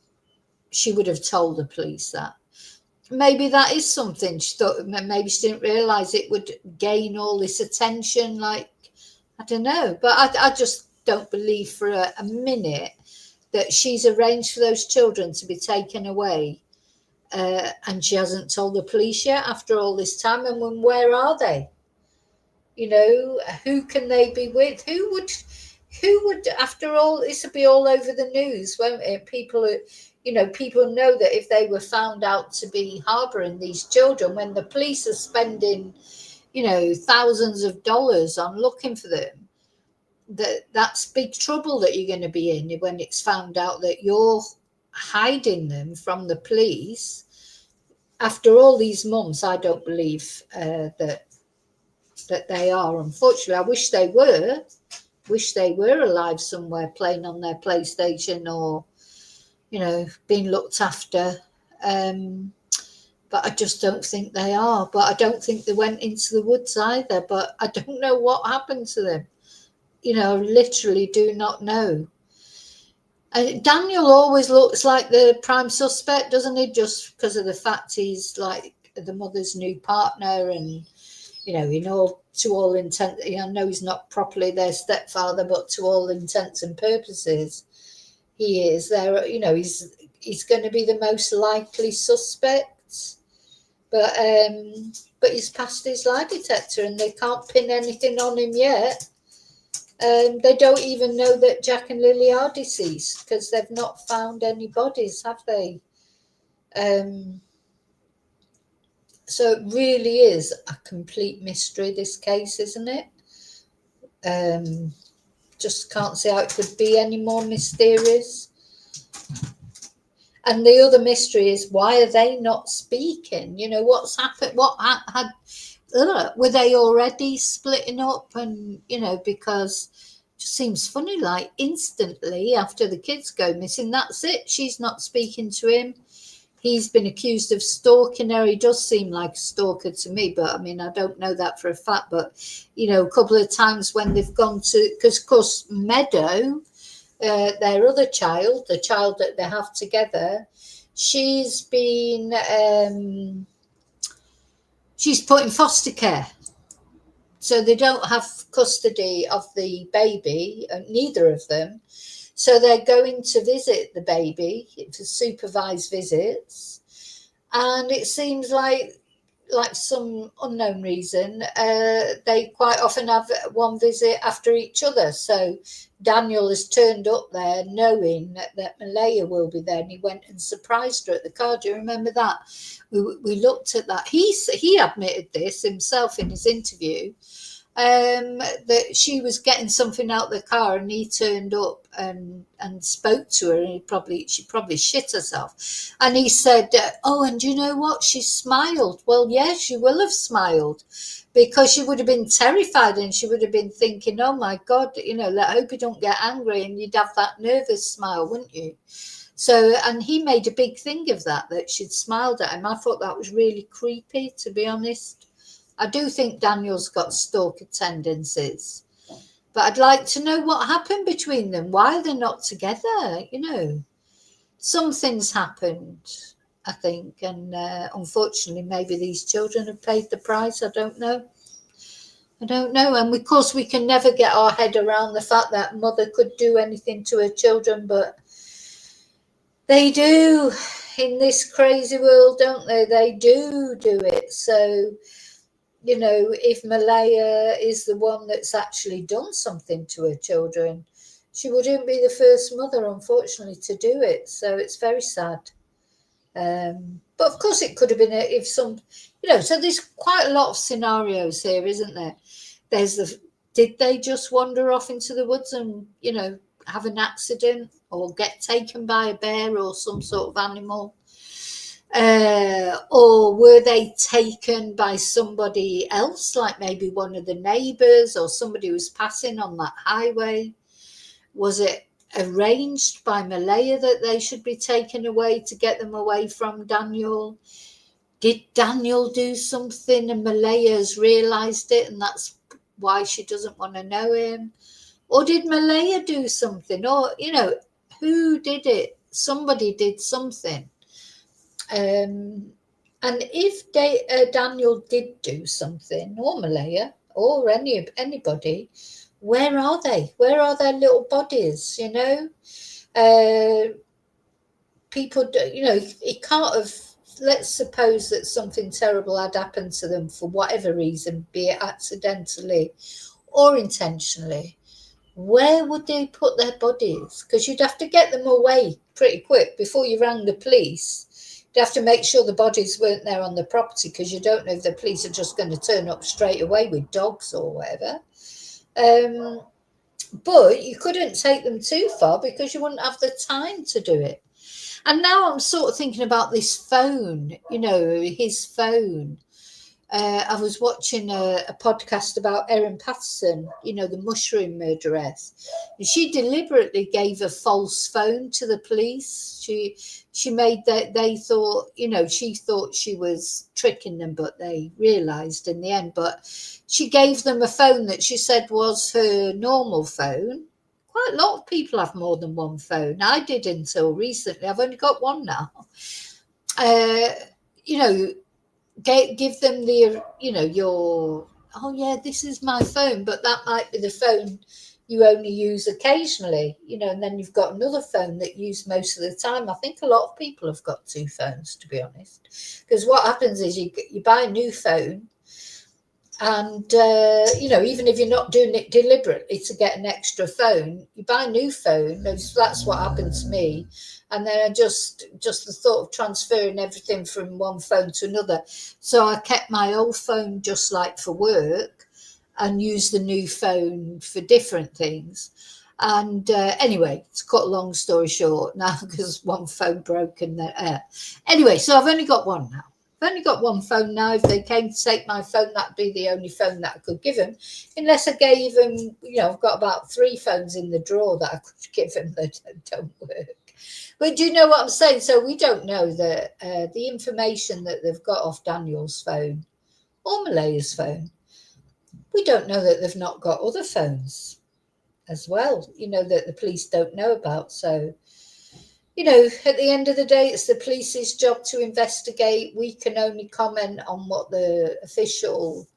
she would have told the police that. Maybe that is something she thought. Maybe she didn't realise it would gain all this attention. Like, I don't know. But I just don't believe for a minute that she's arranged for those children to be taken away, and she hasn't told the police yet after all this time. And when, where are they? You know, who can they be with? Who would, after all, this would be all over the news, won't it? People know that if they were found out to be harbouring these children, when the police are spending, thousands of dollars on looking for them, that's big trouble that you're going to be in when it's found out that you're hiding them from the police. After all these months, I don't believe that they are. Unfortunately, I wish they were alive somewhere, playing on their PlayStation or being looked after, but I just don't think they are. But I don't think they went into the woods either, but I don't know what happened to them. Literally do not know. Daniel always looks like the prime suspect, doesn't he? Just because of the fact he's like the mother's new partner, and to all intents, I know he's not properly their stepfather, but to all intents and purposes, he is there. He's going to be the most likely suspect, but he's passed his lie detector, and they can't pin anything on him yet. They don't even know that Jack and Lilly are deceased because they've not found any bodies, have they? So it really is a complete mystery, this case, isn't it? Just can't see how it could be any more mysterious. And the other mystery is, why are they not speaking? What's happened? Were they already splitting up? And because it just seems funny, like instantly after the kids go missing, that's it, she's not speaking to him. He's been accused of stalking her. He does seem like a stalker to me, but I mean, I don't know that for a fact. But a couple of times when they've gone to, because of course Meadow, their other child, the child that they have together, she's been she's put in foster care, so they don't have custody of the baby, neither of them. So they're going to visit the baby for supervised visits, and it seems like some unknown reason, they quite often have one visit after each other. So Daniel has turned up there knowing that Malaya will be there, and he went and surprised her at the car. Do you remember that? We looked at that. He admitted this himself in his interview, that she was getting something out the car, and he turned up and spoke to her, and she probably shit herself, and he said, oh, and you know what, she smiled. Well, yeah, she will have smiled, because she would have been terrified, and she would have been thinking, oh my God, I hope you don't get angry, and you'd have that nervous smile, wouldn't you? So, and he made a big thing of that she'd smiled at him. I thought that was really creepy, to be honest. I do think Daniel's got stalker tendencies, but I'd like to know what happened between them. Why are they not together? Something's happened, I think, and unfortunately, maybe these children have paid the price. I don't know. And of course, we can never get our head around the fact that mother could do anything to her children, but they do in this crazy world, don't they? They do it. So, if Malaya is the one that's actually done something to her children, she wouldn't be the first mother, unfortunately, to do it. So it's very sad. But of course, it could have been if some, so there's quite a lot of scenarios here, isn't there? There's Did they just wander off into the woods and, you know, have an accident or get taken by a bear or some sort of animal? Or were they taken by somebody else, like maybe one of the neighbours or somebody who was passing on that highway? Was it arranged by Malaya that they should be taken away to get them away from Daniel? Did Daniel do something and Malaya's realised it and that's why she doesn't want to know him? Or did Malaya do something? Or, you know, who did it? Somebody did something. And if Daniel did do something, or Malaya, or anybody, where are they? Where are their little bodies? You know, people do, you know, it can't have. Let's suppose that something terrible had happened to them for whatever reason, be it accidentally or intentionally. Where would they put their bodies? Because you'd have to get them away pretty quick before you rang the police. You'd have to make sure the bodies weren't there on the property, because you don't know if the police are just going to turn up straight away with dogs or whatever. But you couldn't take them too far because you wouldn't have the time to do it. And now I'm sort of thinking about this phone, you know, his phone. I was watching a podcast about Erin Patterson, you know, the mushroom murderess. And she deliberately gave a false phone to the police. She made that they thought, you know, she thought she was tricking them, but they realised in the end. But she gave them a phone that she said was her normal phone. Quite a lot of people have more than one phone. I did until recently. I've only got one now. You know, give them the, you know, your, oh yeah, this is my phone, but that might be the phone you only use occasionally, you know, and then you've got another phone that you use most of the time. I think a lot of people have got two phones, to be honest, because what happens is you buy a new phone and, you know, even if you're not doing it deliberately to get an extra phone, you buy a new phone. That's what happened to me. And then I just the thought of transferring everything from one phone to another. So I kept my old phone just like for work and used the new phone for different things. And anyway, to cut a long story short now, because one phone broke and anyway, so I've only got one now. I've only got one phone now. If they came to take my phone, that'd be the only phone that I could give them, unless I gave them, you know, I've got about 3 phones in the drawer that I could give them that don't work. But do you know what I'm saying? So we don't know that the information that they've got off Daniel's phone or Malaya's phone, we don't know that they've not got other phones as well, you know, that the police don't know about. So, you know, at the end of the day, it's the police's job to investigate. We can only comment on what the official,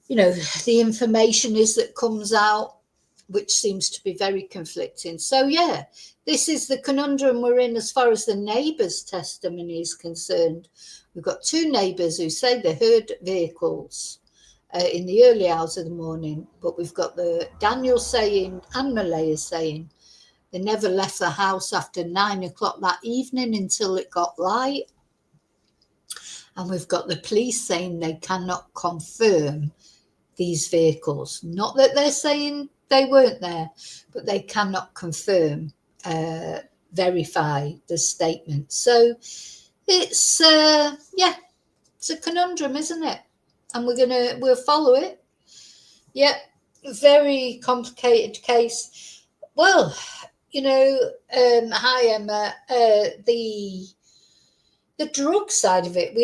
you know, the information is that comes out, which seems to be very conflicting. So, yeah, this is the conundrum we're in as far as the neighbours' testimony is concerned. We've got 2 neighbours who say they heard vehicles in the early hours of the morning, but we've got the Daniel saying and Malaya saying they never left the house after 9 o'clock that evening until it got light. And we've got the police saying they cannot confirm these vehicles. Not that they're saying they weren't there, but they cannot confirm, verify the statement. So it's, yeah, it's a conundrum, isn't it? And we'll follow it. Yeah, very complicated case. Well, you know, hi Emma, the drug side of it,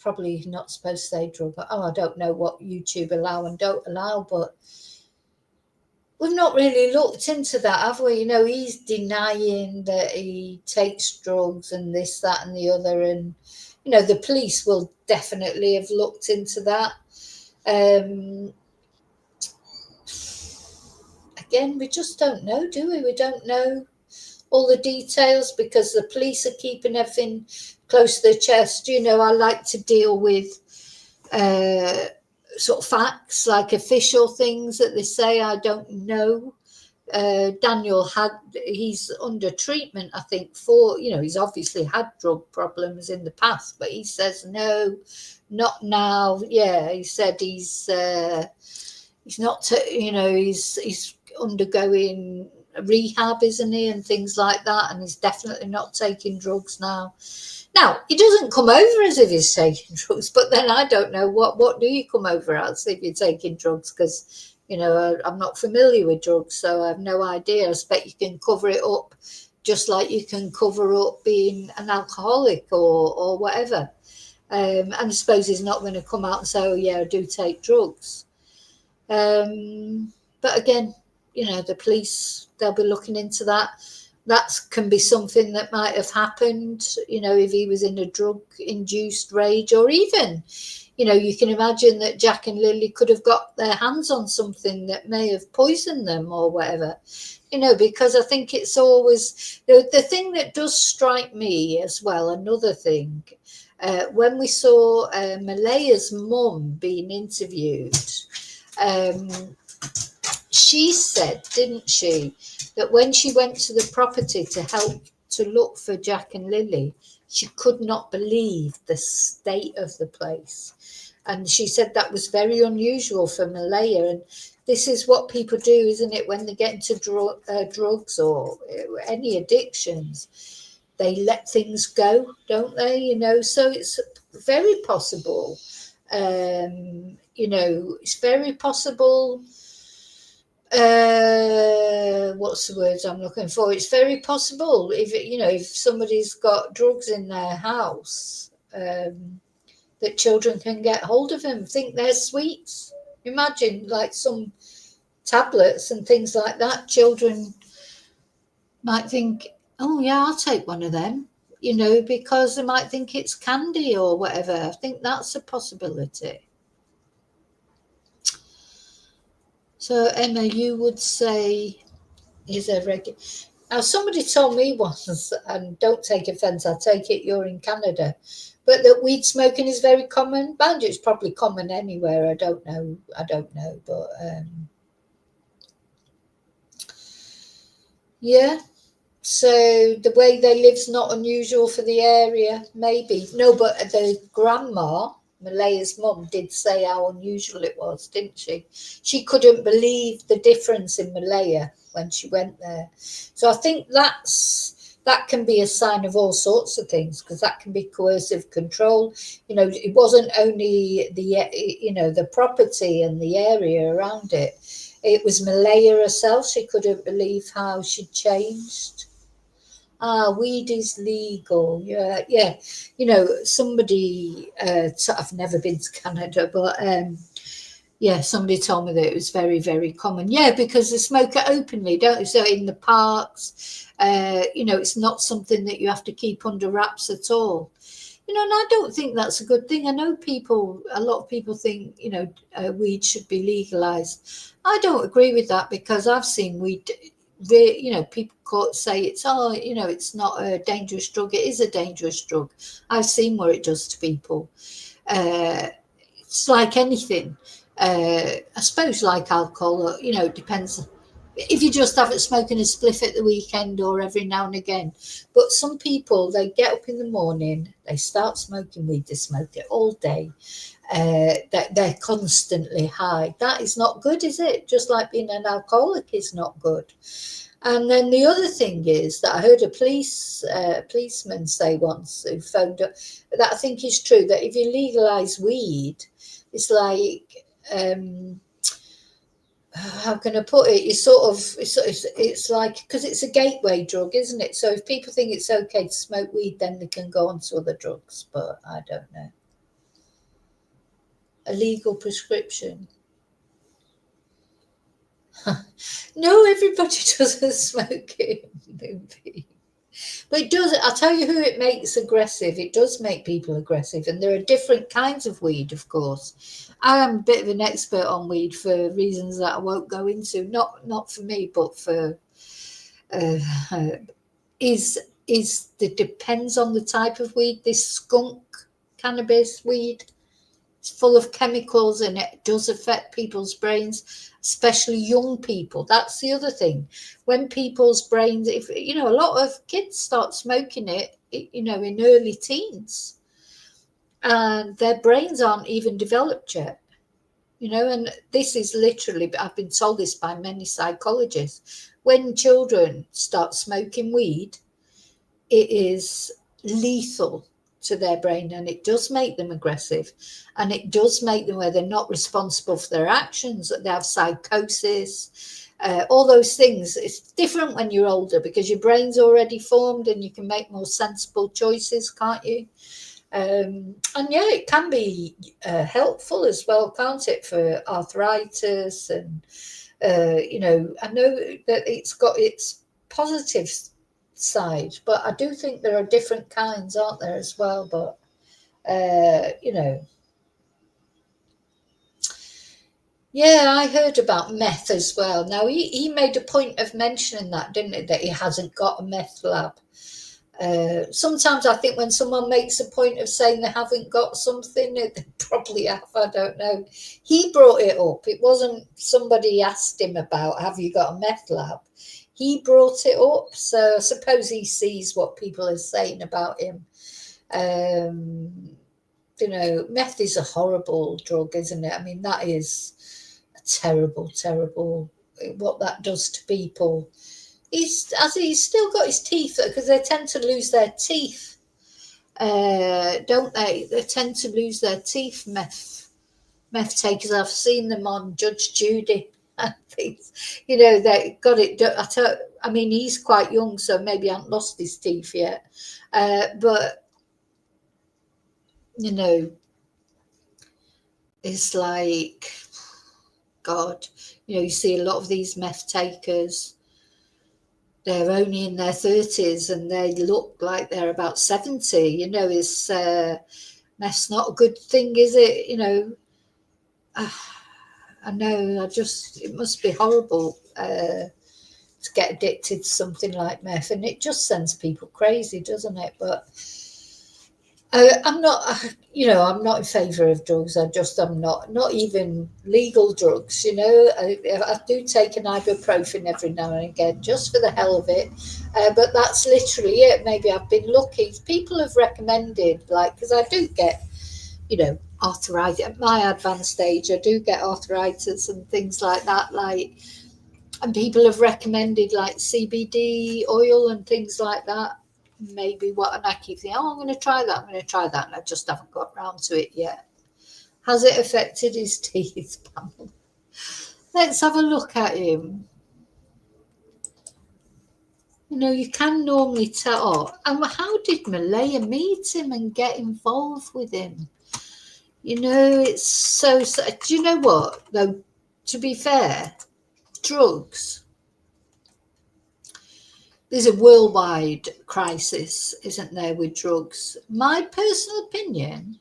probably not supposed to say drug, but I don't know what YouTube allow and don't allow, but we've not really looked into that, have we? You know, he's denying that he takes drugs and this, that and the other, and you know, the police will definitely have looked into that. Again, we just don't know, do we? We don't know all the details because the police are keeping everything close to their chest. You know, I like to deal with sort of facts, like official things that they say. I don't know. Daniel he's under treatment, I think, for, you know, he's obviously had drug problems in the past, but he says no, not now. Yeah, he said he's he's not, he's undergoing rehab, isn't he, and things like that, and he's definitely not taking drugs now. Now, he doesn't come over as if he's taking drugs, but then I don't know what do you come over as if you're taking drugs, because, I'm not familiar with drugs, so I have no idea. I expect you can cover it up just like you can cover up being an alcoholic or whatever. And I suppose he's not going to come out and say, oh, yeah, I do take drugs. But again, the police, they'll be looking into that. That can be something that might have happened, if he was in a drug-induced rage, or even, you can imagine that Jack and Lilly could have got their hands on something that may have poisoned them or whatever, because I think it's always, the thing that does strike me as well, another thing, when we saw Malehya's mum being interviewed, she said, didn't she, that when she went to the property to help to look for Jack and Lilly, she could not believe the state of the place. And she said that was very unusual for Malaya. And this is what people do, isn't it, when they get into drugs or any addictions? They let things go, don't they? So it's very possible. It's very possible. What's the words I'm looking for? It's very possible if somebody's got drugs in their house, that children can get hold of them, think they're sweets. Imagine like some tablets and things like that. Children might think, oh yeah, I'll take one of them, because they might think it's candy or whatever. I think that's a possibility. So Emma, you would say is a regular. Now somebody told me once, and don't take offence, I take it you're in Canada, but that weed smoking is very common. Mind you, it's probably common anywhere. I don't know, but yeah. So the way they live's not unusual for the area, maybe. No, but the grandma, Malaya's mum, did say how unusual it was, didn't she? She couldn't believe the difference in Malaya when she went there. So I think that can be a sign of all sorts of things, because that can be coercive control. It wasn't only the property and the area around it. It was Malaya herself. She couldn't believe how she'd changed. Weed is legal. Yeah. Somebody, I've never been to Canada, but somebody told me that it was very, very common. Yeah, because they smoke it openly, don't they? So in the parks, it's not something that you have to keep under wraps at all. And I don't think that's a good thing. I know a lot of people think, weed should be legalized. I don't agree with that, because I've seen weed, people say it's not a dangerous drug. It is a dangerous drug. I've seen what it does to people. It's like anything. I suppose like alcohol, it depends. If you just have it smoking a spliff at the weekend or every now and again. But some people, they get up in the morning, they start smoking weed, they smoke it all day. They're constantly high. That is not good, is it? Just like being an alcoholic is not good. And then the other thing is that I heard a policeman say once, who phoned up, that I think is true, that if you legalise weed, it's like, how can I put it? It's like, because it's a gateway drug, isn't it? So if people think it's okay to smoke weed, then they can go on to other drugs. But I don't know. A legal prescription. No, everybody doesn't smoke it. But it does. I'll tell you who it makes aggressive. It does make people aggressive, and there are different kinds of weed, of course. I am a bit of an expert on weed for reasons that I won't go into. Not for me, but for depends on the type of weed. This skunk cannabis weed, it's full of chemicals, and it does affect people's brains, especially young people. That's the other thing. When people's brains, if a lot of kids start smoking it, in early teens, and their brains aren't even developed yet. You know, and this is literally, I've been told this by many psychologists, when children start smoking weed, it is lethal to their brain, and it does make them aggressive, and it does make them where they're not responsible for their actions, that they have psychosis, all those things. It's different when you're older because your brain's already formed and you can make more sensible choices, can't you? And yeah, it can be helpful as well, can't it, for arthritis? And you know, I know that it's got its positive side, but I do think there are different kinds, aren't there, as well? But you know, yeah, I heard about meth as well. Now he made a point of mentioning that, didn't he, that he hasn't got a meth lab. Sometimes I think when someone makes a point of saying they haven't got something, they probably have, I don't know. He brought it up. It wasn't somebody asked him about, have you got a meth lab? He brought it up. So I suppose he sees what people are saying about him. You know, meth is a horrible drug, isn't it? I mean, that is a terrible, terrible, what that does to people. He's still got his teeth, because they tend to lose their teeth, don't they? They tend to lose their teeth, meth takers. I've seen them on Judge Judy and things. You know, they got it. I mean, he's quite young, so maybe hasn't lost his teeth yet. But you know, it's like, God. You know, you see a lot of these meth takers. They're only in their 30s and they look like they're about 70. You know, that's not a good thing, is it? You know, I know, it must be horrible to get addicted to something like meth, and it just sends people crazy, doesn't it? But I'm not, you know, I'm not in favour of drugs. I'm not even legal drugs, you know. I do take an ibuprofen every now and again, just for the hell of it. But that's literally it. Maybe I've been lucky. People have recommended, like, because I do get, you know, arthritis at my advanced age. I do get arthritis and things like that, like, and people have recommended like CBD oil and things like that. Maybe and I keep thinking, I'm going to try that, and I just haven't got round to it yet. Has it affected his teeth? Let's have a look at him. You know, you can normally tell. And how did Malaya meet him and get involved with him? You know, it's so. Do you know what, though? To be fair, drugs. There's a worldwide crisis, isn't there, with drugs? My personal opinion,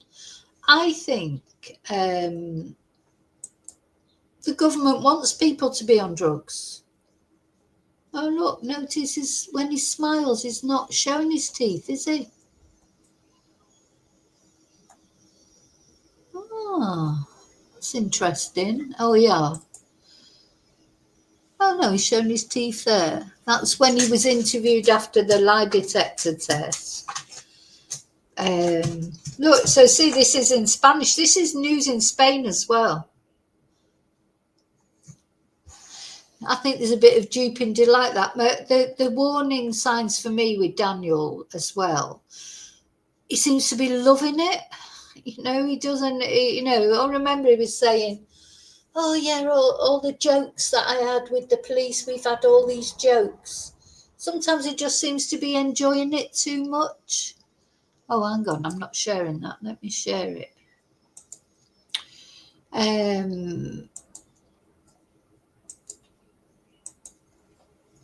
I think the government wants people to be on drugs. Oh, look, notice when he smiles, he's not showing his teeth, is he? Oh, that's interesting. Oh, yeah. Oh, no, he's showing his teeth there. That's when he was interviewed after the lie detector test. Look, so see, this is in Spanish. This is news in Spain as well. I think there's a bit of duping delight that. But the warning signs for me with Daniel as well. He seems to be loving it. You know, he doesn't, you know, I remember he was saying, oh yeah, all the jokes that I had with the police, we've had all these jokes. Sometimes he just seems to be enjoying it too much. Oh, hang on, I'm not sharing that. Let me share it.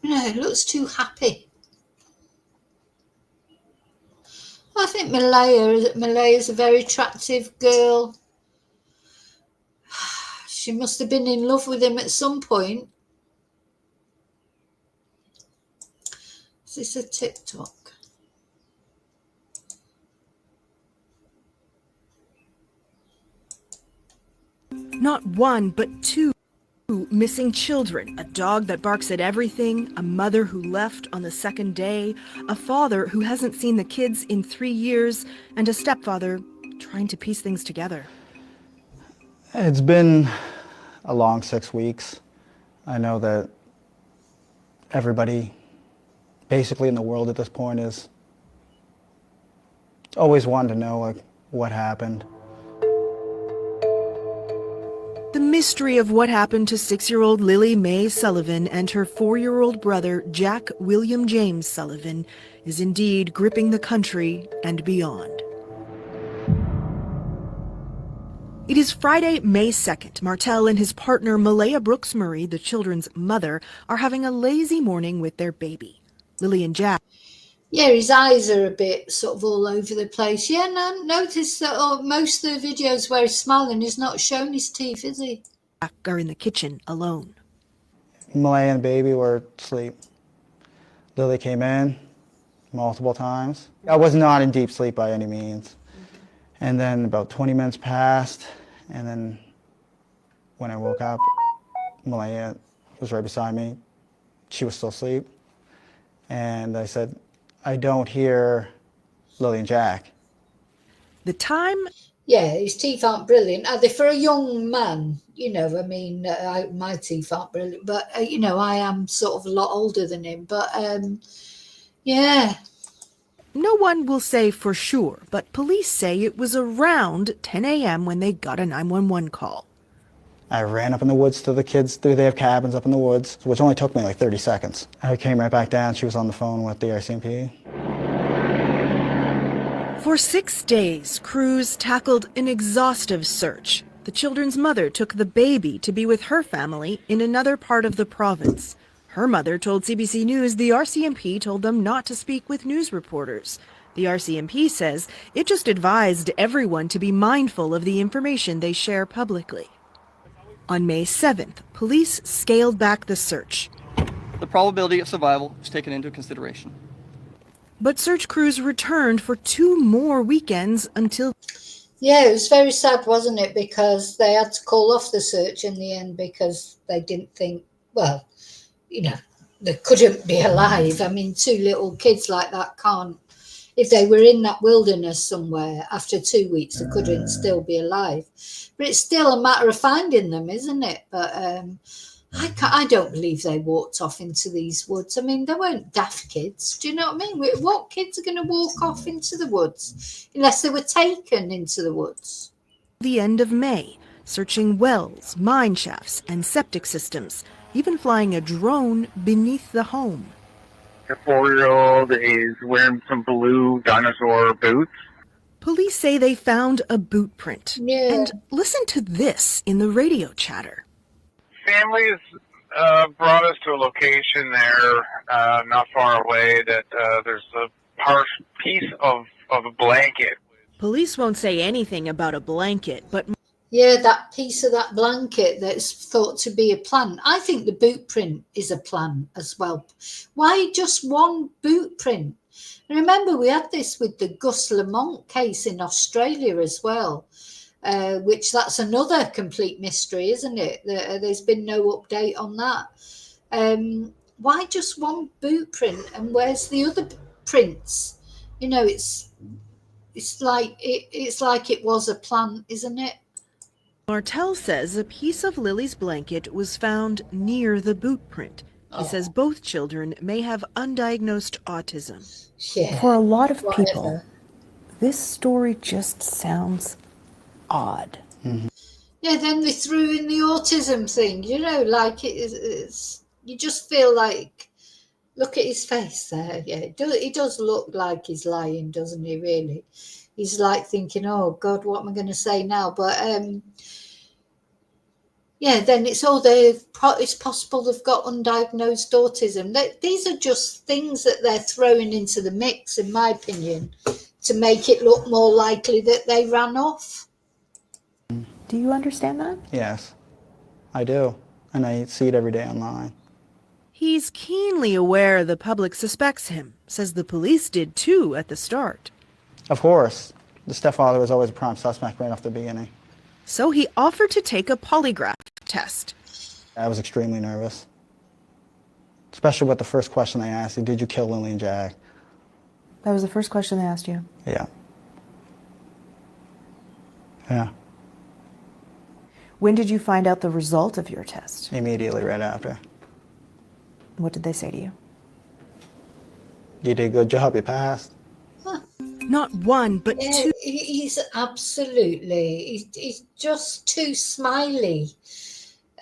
No, it looks too happy. I think Malaya is a very attractive girl. She must have been in love with him at some point. Is this a TikTok? Not one, but two missing children. A dog that barks at everything, a mother who left on the second day, a father who hasn't seen the kids in 3 years, and a stepfather trying to piece things together. It's been a long 6 weeks. I know that everybody basically in the world at this point is always wanting to know like what happened. The mystery of what happened to 6-year-old Lily Mae Sullivan and her 4-year-old brother Jack William James Sullivan is indeed gripping the country and beyond. It is Friday, May 2nd. Martell and his partner Malaya Brooks-Murray, the children's mother, are having a lazy morning with their baby. Lily and Jack. Yeah, his eyes are a bit sort of all over the place. Yeah, no, notice that most of the videos where he's smiling, he's not showing his teeth, is he? Are in the kitchen alone. Malaya and the baby were asleep. Lily came in multiple times. I was not in deep sleep by any means. And then about 20 minutes passed, and then when I woke up, Malaya was right beside me. She was still asleep. And I said, I don't hear Lily and Jack. The time? Yeah, his teeth aren't brilliant, are they, for a young man? You know, I mean, my teeth aren't brilliant, but, you know, I am sort of a lot older than him. But, yeah. No one will say for sure, but police say it was around 10 a.m. when they got a 911 call. I ran up in the woods to the kids. They have cabins up in the woods, which only took me like 30 seconds. I came right back down. She was on the phone with the RCMP. For 6 days, crews tackled an exhaustive search. The children's mother took the baby to be with her family in another part of the province. Her mother told CBC News the RCMP told them not to speak with news reporters. The RCMP says it just advised everyone to be mindful of the information they share publicly. On May 7th, police scaled back the search. The probability of survival is taken into consideration. But search crews returned for 2 more weekends until... Yeah, it was very sad, wasn't it? Because they had to call off the search in the end because they didn't think, well, you know, they couldn't be alive. I mean, 2 little kids like that can't, if they were in that wilderness somewhere after 2 weeks, they couldn't still be alive. But it's still a matter of finding them, isn't it? But I don't believe they walked off into these woods. I mean, they weren't daft kids. Do you know what I mean? What kids are going to walk off into the woods unless they were taken into the woods? The end of May, searching wells, mine shafts, and septic systems, even flying a drone beneath the home. The 4-year-old is wearing some blue dinosaur boots. Police say they found a boot print. Yeah. And listen to this in the radio chatter. Families brought us to a location there, not far away, that there's a piece of a blanket. Police won't say anything about a blanket, but... Yeah, that piece of that blanket that's thought to be a plant. I think the boot print is a plant as well. Why just one boot print? And remember, we had this with the Gus Lamont case in Australia as well, which that's another complete mystery, isn't it? There's been no update on that. Why just one boot print? And where's the other prints? You know, it's like it was a plant, isn't it? Martell says a piece of Lily's blanket was found near the boot print. He says both children may have undiagnosed autism. Yeah. For a lot of Whatever. people, this story just sounds odd. Mm-hmm. Yeah, then they threw in the autism thing, you know, like it's you just feel like, look at his face there. Yeah, he does look like he's lying, doesn't he, really? He's like thinking, oh, God, what am I going to say now? But, yeah, then it's possible they've got undiagnosed autism. These are just things that they're throwing into the mix, in my opinion, to make it look more likely that they ran off. Do you understand that? Yes, I do. And I see it every day online. He's keenly aware the public suspects him, says the police did too at the start. Of course, the stepfather was always a prime suspect right off the beginning. So he offered to take a polygraph test. I was extremely nervous, especially with the first question they asked you, did you kill Lily and Jack? That was the first question they asked you. Yeah. Yeah. When did you find out the result of your test? Immediately right after. What did they say to you? You did a good job, you passed. Not one, but Yeah, two. he's absolutely, he's just too smiley.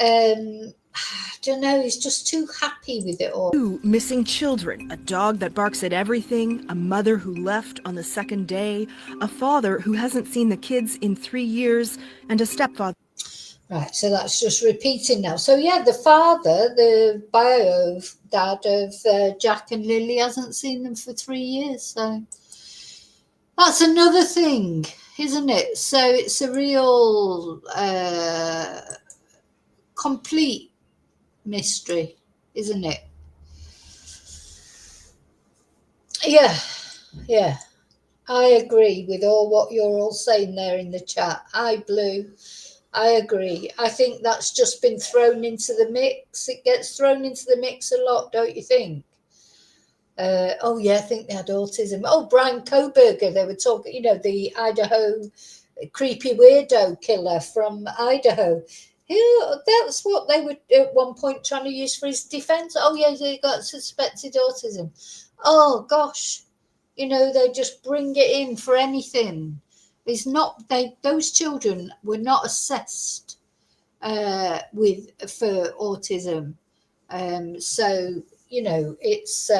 I don't know, he's just too happy with it all. Two missing children, a dog that barks at everything, a mother who left on the second day, a father who hasn't seen the kids in 3 years, and a stepfather. Right, so that's just repeating now. So yeah, the father, the bio dad of Jack and Lilly, hasn't seen them for 3 years. So that's another thing, isn't it? So it's a real complete mystery, isn't it? Yeah. I agree with all what you're all saying there in the chat. Blue. I agree. I think that's just been thrown into the mix. It gets thrown into the mix a lot, don't you think? Oh, yeah, I think they had autism. Oh, Brian Koberger, they were talking, the Idaho creepy weirdo killer from Idaho. That's what they were at one point trying to use for his defense. Oh, yeah, they got suspected autism. Oh, gosh. They just bring it in for anything. It's not those children were not assessed for autism. So it's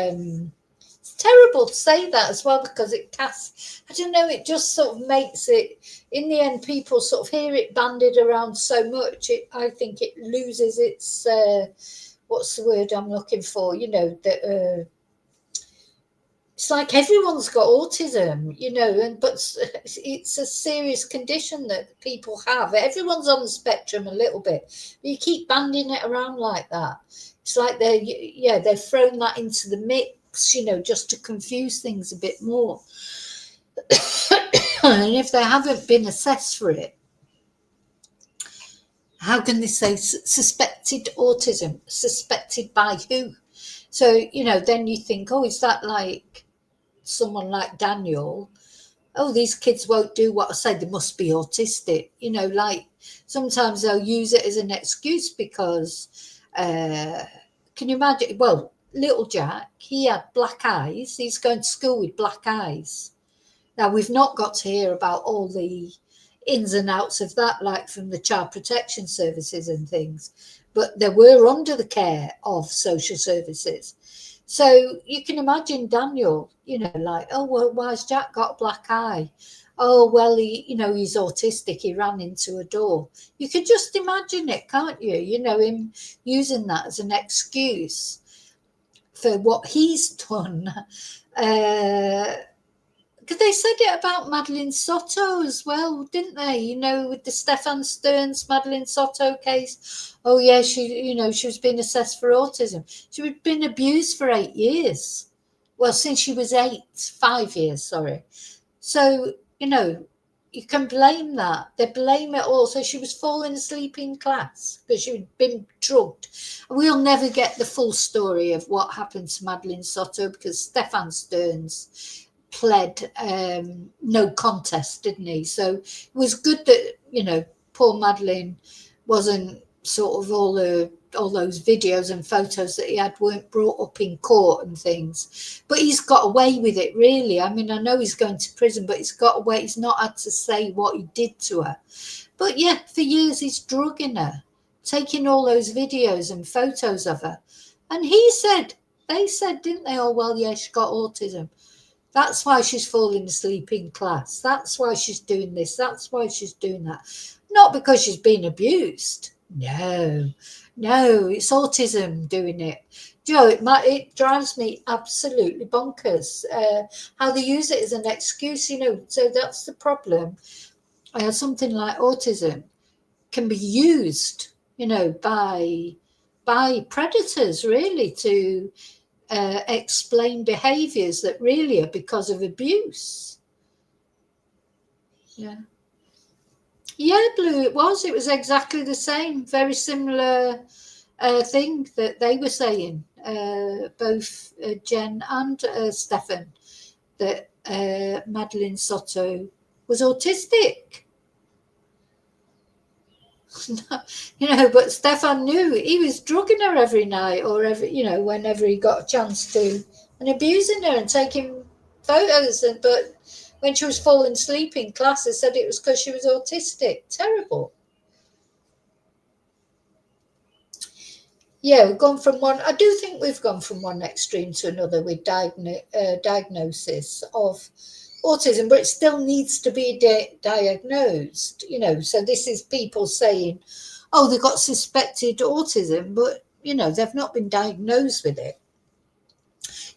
terrible to say that as well, because it casts, I don't know, it just sort of makes it, in the end, people sort of hear it bandied around so much, I think it loses its what's the word I'm looking for, it's like everyone's got autism, but it's a serious condition that people have. Everyone's on the spectrum a little bit, but you keep banding it around like that. It's like they've thrown that into the mix, just to confuse things a bit more. And if they haven't been assessed for it, how can they say suspected autism? Suspected by who? So, then you think, oh, is that like someone like Daniel? Oh, these kids won't do what I say, they must be autistic. Like sometimes they'll use it as an excuse because, can you imagine? Well, little Jack, he had black eyes. He's going to school with black eyes. Now, we've not got to hear about all the ins and outs of that, like from the child protection services and things, but they were under the care of social services. So you can imagine Daniel, like, oh, well, why's Jack got a black eye? Oh, well, he's autistic. He ran into a door. You can just imagine it, can't you? Him using that as an excuse for what he's done. Because they said it about Madeline Soto as well, didn't they? With the Stefan Stearns Madeline Soto case. Oh, yeah, she was being assessed for autism. She had been abused for 8 years. Well, since she was 5 years, sorry. So, you can blame that. They blame it all. So she was falling asleep in class because she had been drugged. We'll never get the full story of what happened to Madeline Soto because Stefan Stearns pled no contest, didn't he? So it was good that poor Madeline wasn't sort of all those videos and photos that he had weren't brought up in court and things, but he's got away with it, really. I mean, I know he's going to prison, but he's got away. He's not had to say what he did to her, but yeah, for years he's drugging her, taking all those videos and photos of her, and they said, didn't they? Oh, well, yeah, she's got autism. That's why she's falling asleep in class. That's why she's doing this. That's why she's doing that. Not because she's been abused. No, it's autism doing it. Joe, it drives me absolutely bonkers how they use it as an excuse, so that's the problem. Something like autism can be used, by predators, really, to explain behaviours that really are because of abuse. Yeah, Blue, it was exactly the same, very similar thing that they were saying, both Jen and Stefan, that Madeline Soto was autistic. But Stefan knew he was drugging her every night or whenever he got a chance to, and abusing her and taking photos. But when she was falling asleep in class, they said it was because she was autistic. Terrible. Yeah, we've gone from one. I do think we've gone from one extreme to another with diagnosis of autism, but it still needs to be diagnosed. So this is people saying, "Oh, they got suspected autism," but they've not been diagnosed with it.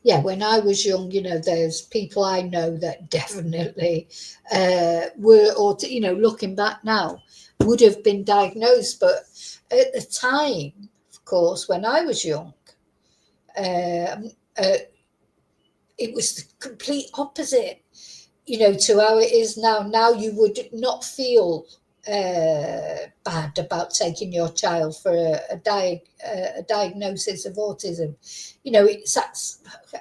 Yeah, when I was young, there's people I know that definitely were, or looking back now, would have been diagnosed, but at the time, of course, when I was young, it was the complete opposite, to how it is now. Now you would not feel bad about taking your child for a diagnosis of autism. It's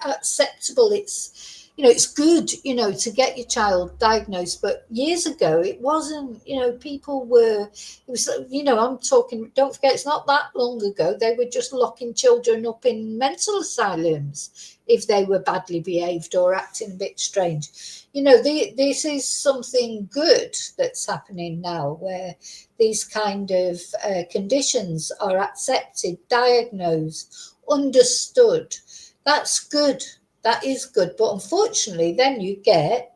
acceptable. It's good, to get your child diagnosed. But years ago, it wasn't. People were. It was. I'm talking. Don't forget, it's not that long ago. They were just locking children up in mental asylums if they were badly behaved or acting a bit strange. This is something good that's happening now, where these kind of conditions are accepted, diagnosed, understood. That's good. That is good. But unfortunately, then you get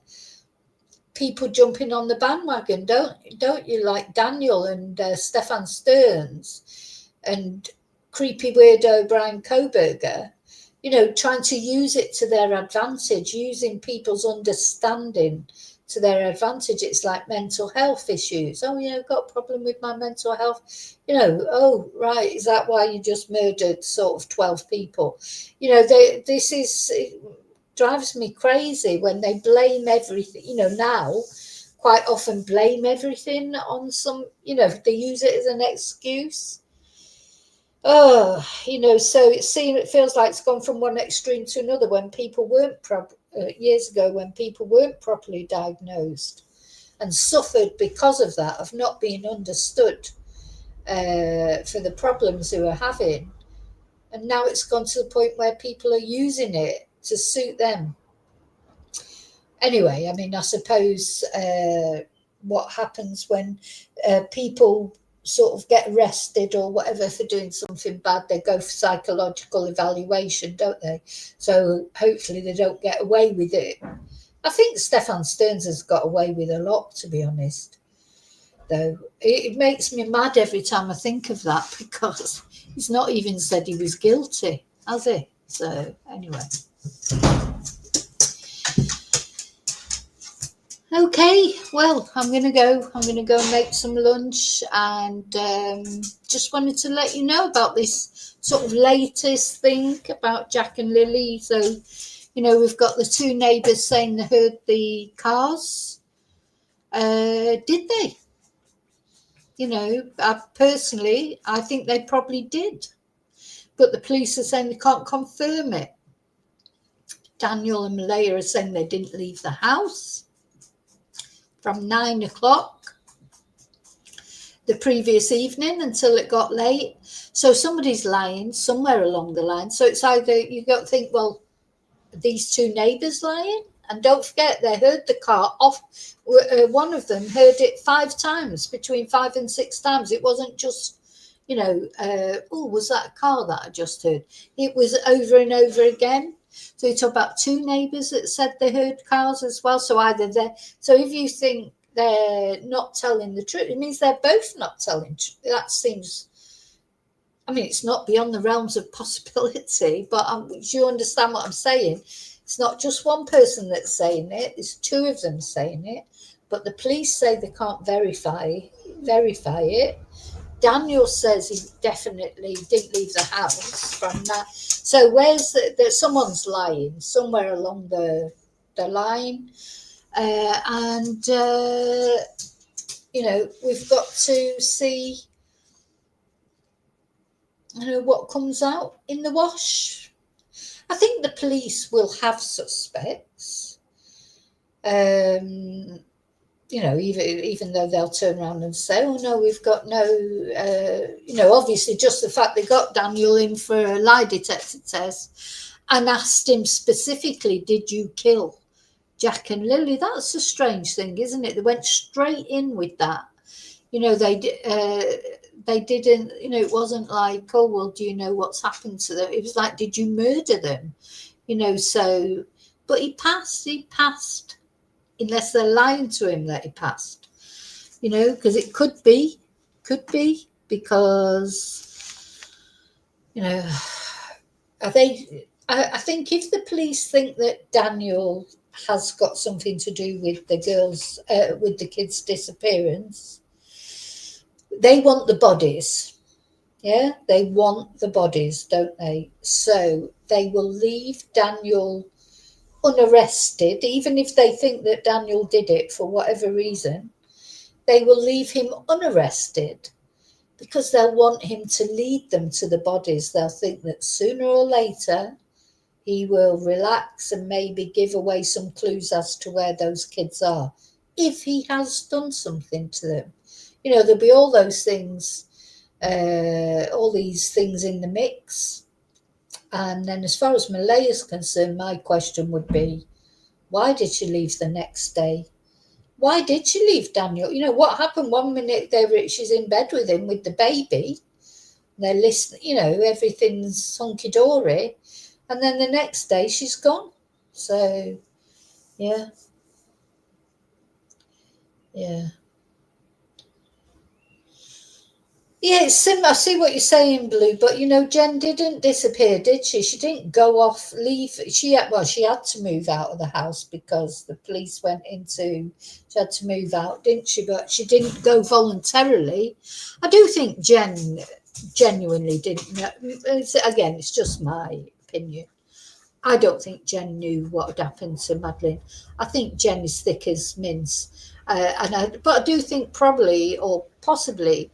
people jumping on the bandwagon, don't you? Like Daniel and Stefan Stearns and creepy weirdo Brian Koberger, trying to use it to their advantage, using people's understanding to their advantage. It's like mental health issues. Oh, I've got a problem with my mental health. Oh, right. Is that why you just murdered sort of 12 people? It drives me crazy when they blame everything, now quite often blame everything on some, they use it as an excuse. So it feels like it's gone from one extreme to another when people weren't years ago, when people weren't properly diagnosed and suffered because of that, of not being understood for the problems they were having. And now it's gone to the point where people are using it to suit them. Anyway, I suppose what happens when people sort of get arrested or whatever for doing something bad, they go for psychological evaluation, don't they? So hopefully they don't get away with it. I think Stefan Stearns has got away with a lot, to be honest. Though it makes me mad every time I think of that, because he's not even said he was guilty, has he? So anyway. Okay, well, I'm going to go and make some lunch, and just wanted to let you know about this sort of latest thing about Jack and Lilly. So, we've got the two neighbours saying they heard the cars. Did they? Personally, I think they probably did. But the police are saying they can't confirm it. Daniel and Malaya are saying they didn't leave the house from 9 o'clock the previous evening until it got late. So somebody's lying somewhere along the line. So it's either you got to think, well, are these two neighbours lying? And don't forget, they heard the car off. One of them heard it 5 times, between 5 and 6 times. It wasn't just, was that a car that I just heard? It was over and over again. So you talk about 2 neighbours that said they heard cars as well. So either so if you think they're not telling the truth, it means they're both not telling. That seems, it's not beyond the realms of possibility, but do you understand what I'm saying? It's not just one person that's saying it, there's 2 of them saying it, but the police say they can't verify it. Daniel says he definitely didn't leave the house from that. So where's someone's lying somewhere along the line, we've got to see what comes out in the wash. I think the police will have suspects. even though they'll turn around and say, oh no, we've got no, obviously just the fact they got Daniel in for a lie detector test and asked him specifically, did you kill Jack and Lilly? That's a strange thing, isn't it? They went straight in with that. They didn't, it wasn't like, oh, well, do you know what's happened to them? It was like, did you murder them? So, but he passed, unless they're lying to him that he passed, because it could be, because, I think if the police think that Daniel has got something to do with the girls, with the kids' disappearance, they want the bodies. Yeah, they want the bodies, don't they? So they will leave Daniel unarrested, even if they think that Daniel did it for whatever reason. They will leave him unarrested because they'll want him to lead them to the bodies. They'll think that sooner or later he will relax and maybe give away some clues as to where those kids are, if he has done something to them. There'll be all those things, all these things in the mix. And then as far as Malaya is concerned, my question would be, why did she leave the next day? Why did she leave Daniel? What happened? 1 minute she's in bed with him with the baby. They're listening, everything's hunky-dory. And then the next day she's gone. So, yeah. Yeah. Yeah, it's similar. I see what you're saying, Blue, but Jen didn't disappear, did she? She didn't go off, leave. She had to move out of the house because the police she had to move out, didn't she? But she didn't go voluntarily. I do think Jen genuinely didn't know. Again, it's just my opinion. I don't think Jen knew what had happened to Madeleine. I think Jen is thick as mince. But I do think probably or possibly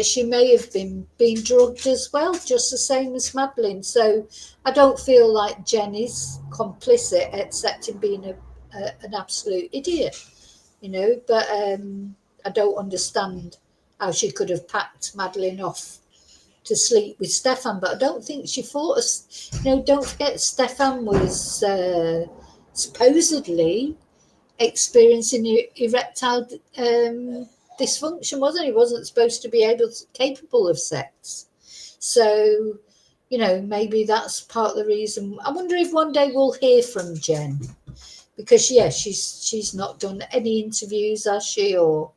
she may have been drugged as well, just the same as Madeleine. So I don't feel like Jen is complicit, except in being an absolute idiot, But I don't understand how she could have packed Madeleine off to sleep with Stefan, but I don't think she thought us. Don't forget, Stefan was supposedly experiencing erectile dysfunction, wasn't he? Wasn't supposed to be capable of sex. So, maybe that's part of the reason. I wonder if one day we'll hear from Jen, because she's not done any interviews, has she? Or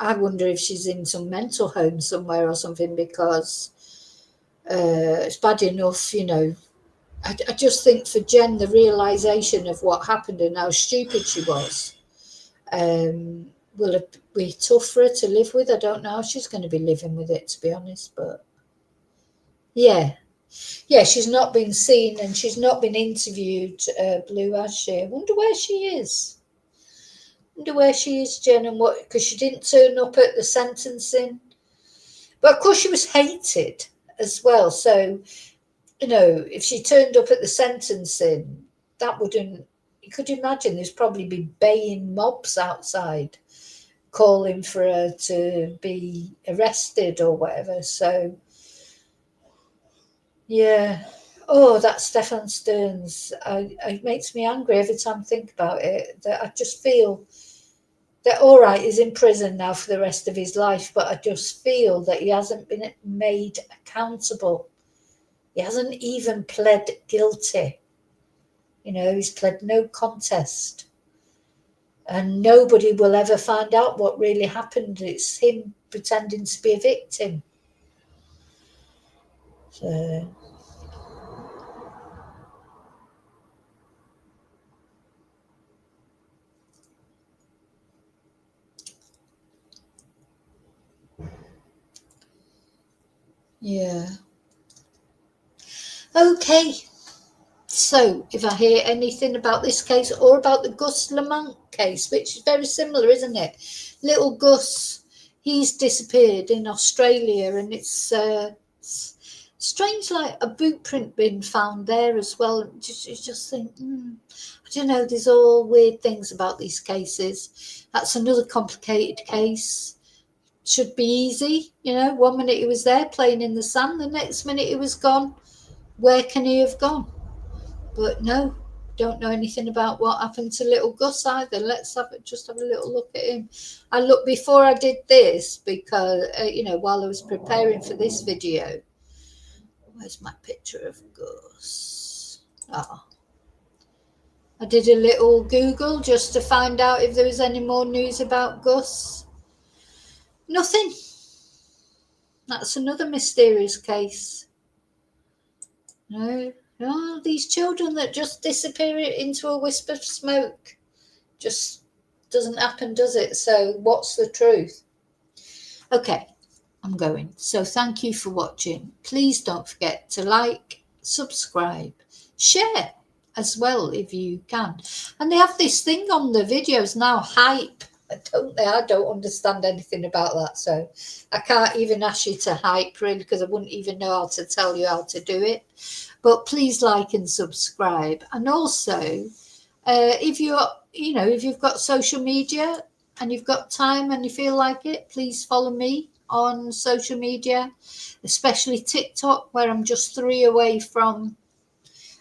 I wonder if she's in some mental home somewhere or something, because it's bad enough, I just think for Jen, the realisation of what happened and how stupid she was will be tough for her to live with. I don't know how she's going to be living with it, to be honest. But yeah, she's not been seen and she's not been interviewed, Blue, has she? I wonder where she is. Jen, and what, because she didn't turn up at the sentencing. But of course she was hated as well. So, if she turned up at the sentencing, that wouldn't, you could imagine there's probably be baying mobs outside calling for her to be arrested or whatever. So, yeah. Oh, that Stefan Stearns, it makes me angry every time I think about it. That I just feel that, all right, he's in prison now for the rest of his life, but I just feel that he hasn't been made accountable. He hasn't even pled guilty. He's pled no contest. And nobody will ever find out what really happened. It's him pretending to be a victim. So, yeah. Okay. So, if I hear anything about this case or about the Gus Lamont case, which is very similar, isn't it? Little Gus, he's disappeared in Australia, and it's Strange, like a boot print being found there as well. You just think, I don't know, there's all weird things about these cases. That's another complicated case. Should be easy, you know. 1 minute he was there playing in the sand, the next minute he was gone. Where can he have gone? But no, don't know anything about what happened to little Gus either. Let's just have a little look at him. I looked before I did this because, you know, while I was preparing for this video. Where's my picture of Gus? Oh. I did a little Google just to find out if there was any more news about Gus. Nothing. That's another mysterious case. No, these children that just disappear into a wisp of smoke. Just doesn't happen, does it? So what's the truth? Okay, I'm going. So thank you for watching. Please don't forget to like, subscribe, share as well if you can. And they have this thing on the videos now, hype. Don't they? I don't understand anything about that, so I can't even ask you to hype really, because I wouldn't even know how to tell you how to do it. But please like and subscribe. And also, if you've got social media and you've got time and you feel like it, please follow me on social media, especially TikTok, where I'm just 3 away from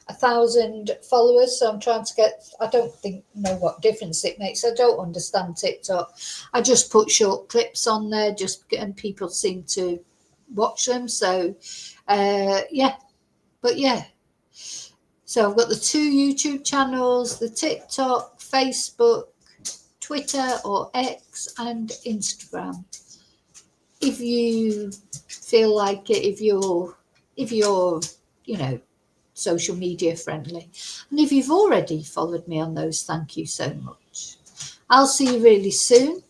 1,000 followers. So I'm trying to get, I don't know what difference it makes. I don't understand TikTok. I just put short clips on there, and people seem to watch them. So yeah. So I've got the 2 YouTube channels, the TikTok, Facebook, Twitter or X, and Instagram. If you feel like it, if you're social media friendly, and if you've already followed me on those, thank you so much. I'll see you really soon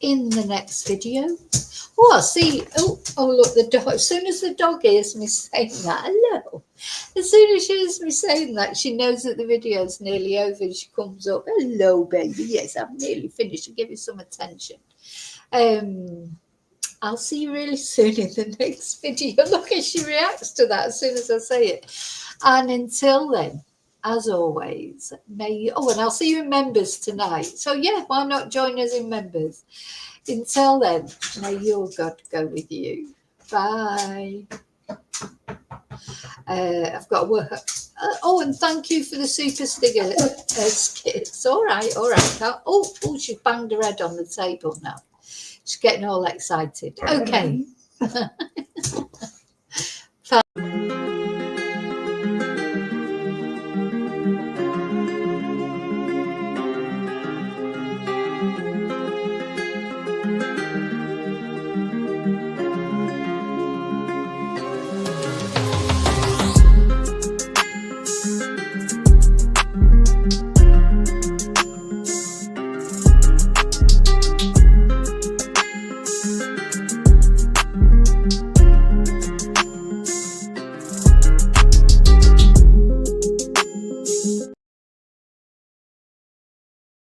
in the next video. Oh, I'll see. Oh, look, the dog. As soon as the dog hears me saying that, hello. As soon as she hears me saying that, she knows that the video's nearly over. And she comes up, hello, baby. Yes, I'm nearly finished. I'll give you some attention. I'll see you really soon in the next video. Look how she reacts to that as soon as I say it. And until then, as always, and I'll see you in Members tonight. So yeah, why not join us in Members? Until then, may your God go with you. Bye. I've got to work. And thank you for the super sticker skits. All right. Oh, she's banged her head on the table now. She's getting all excited. Okay.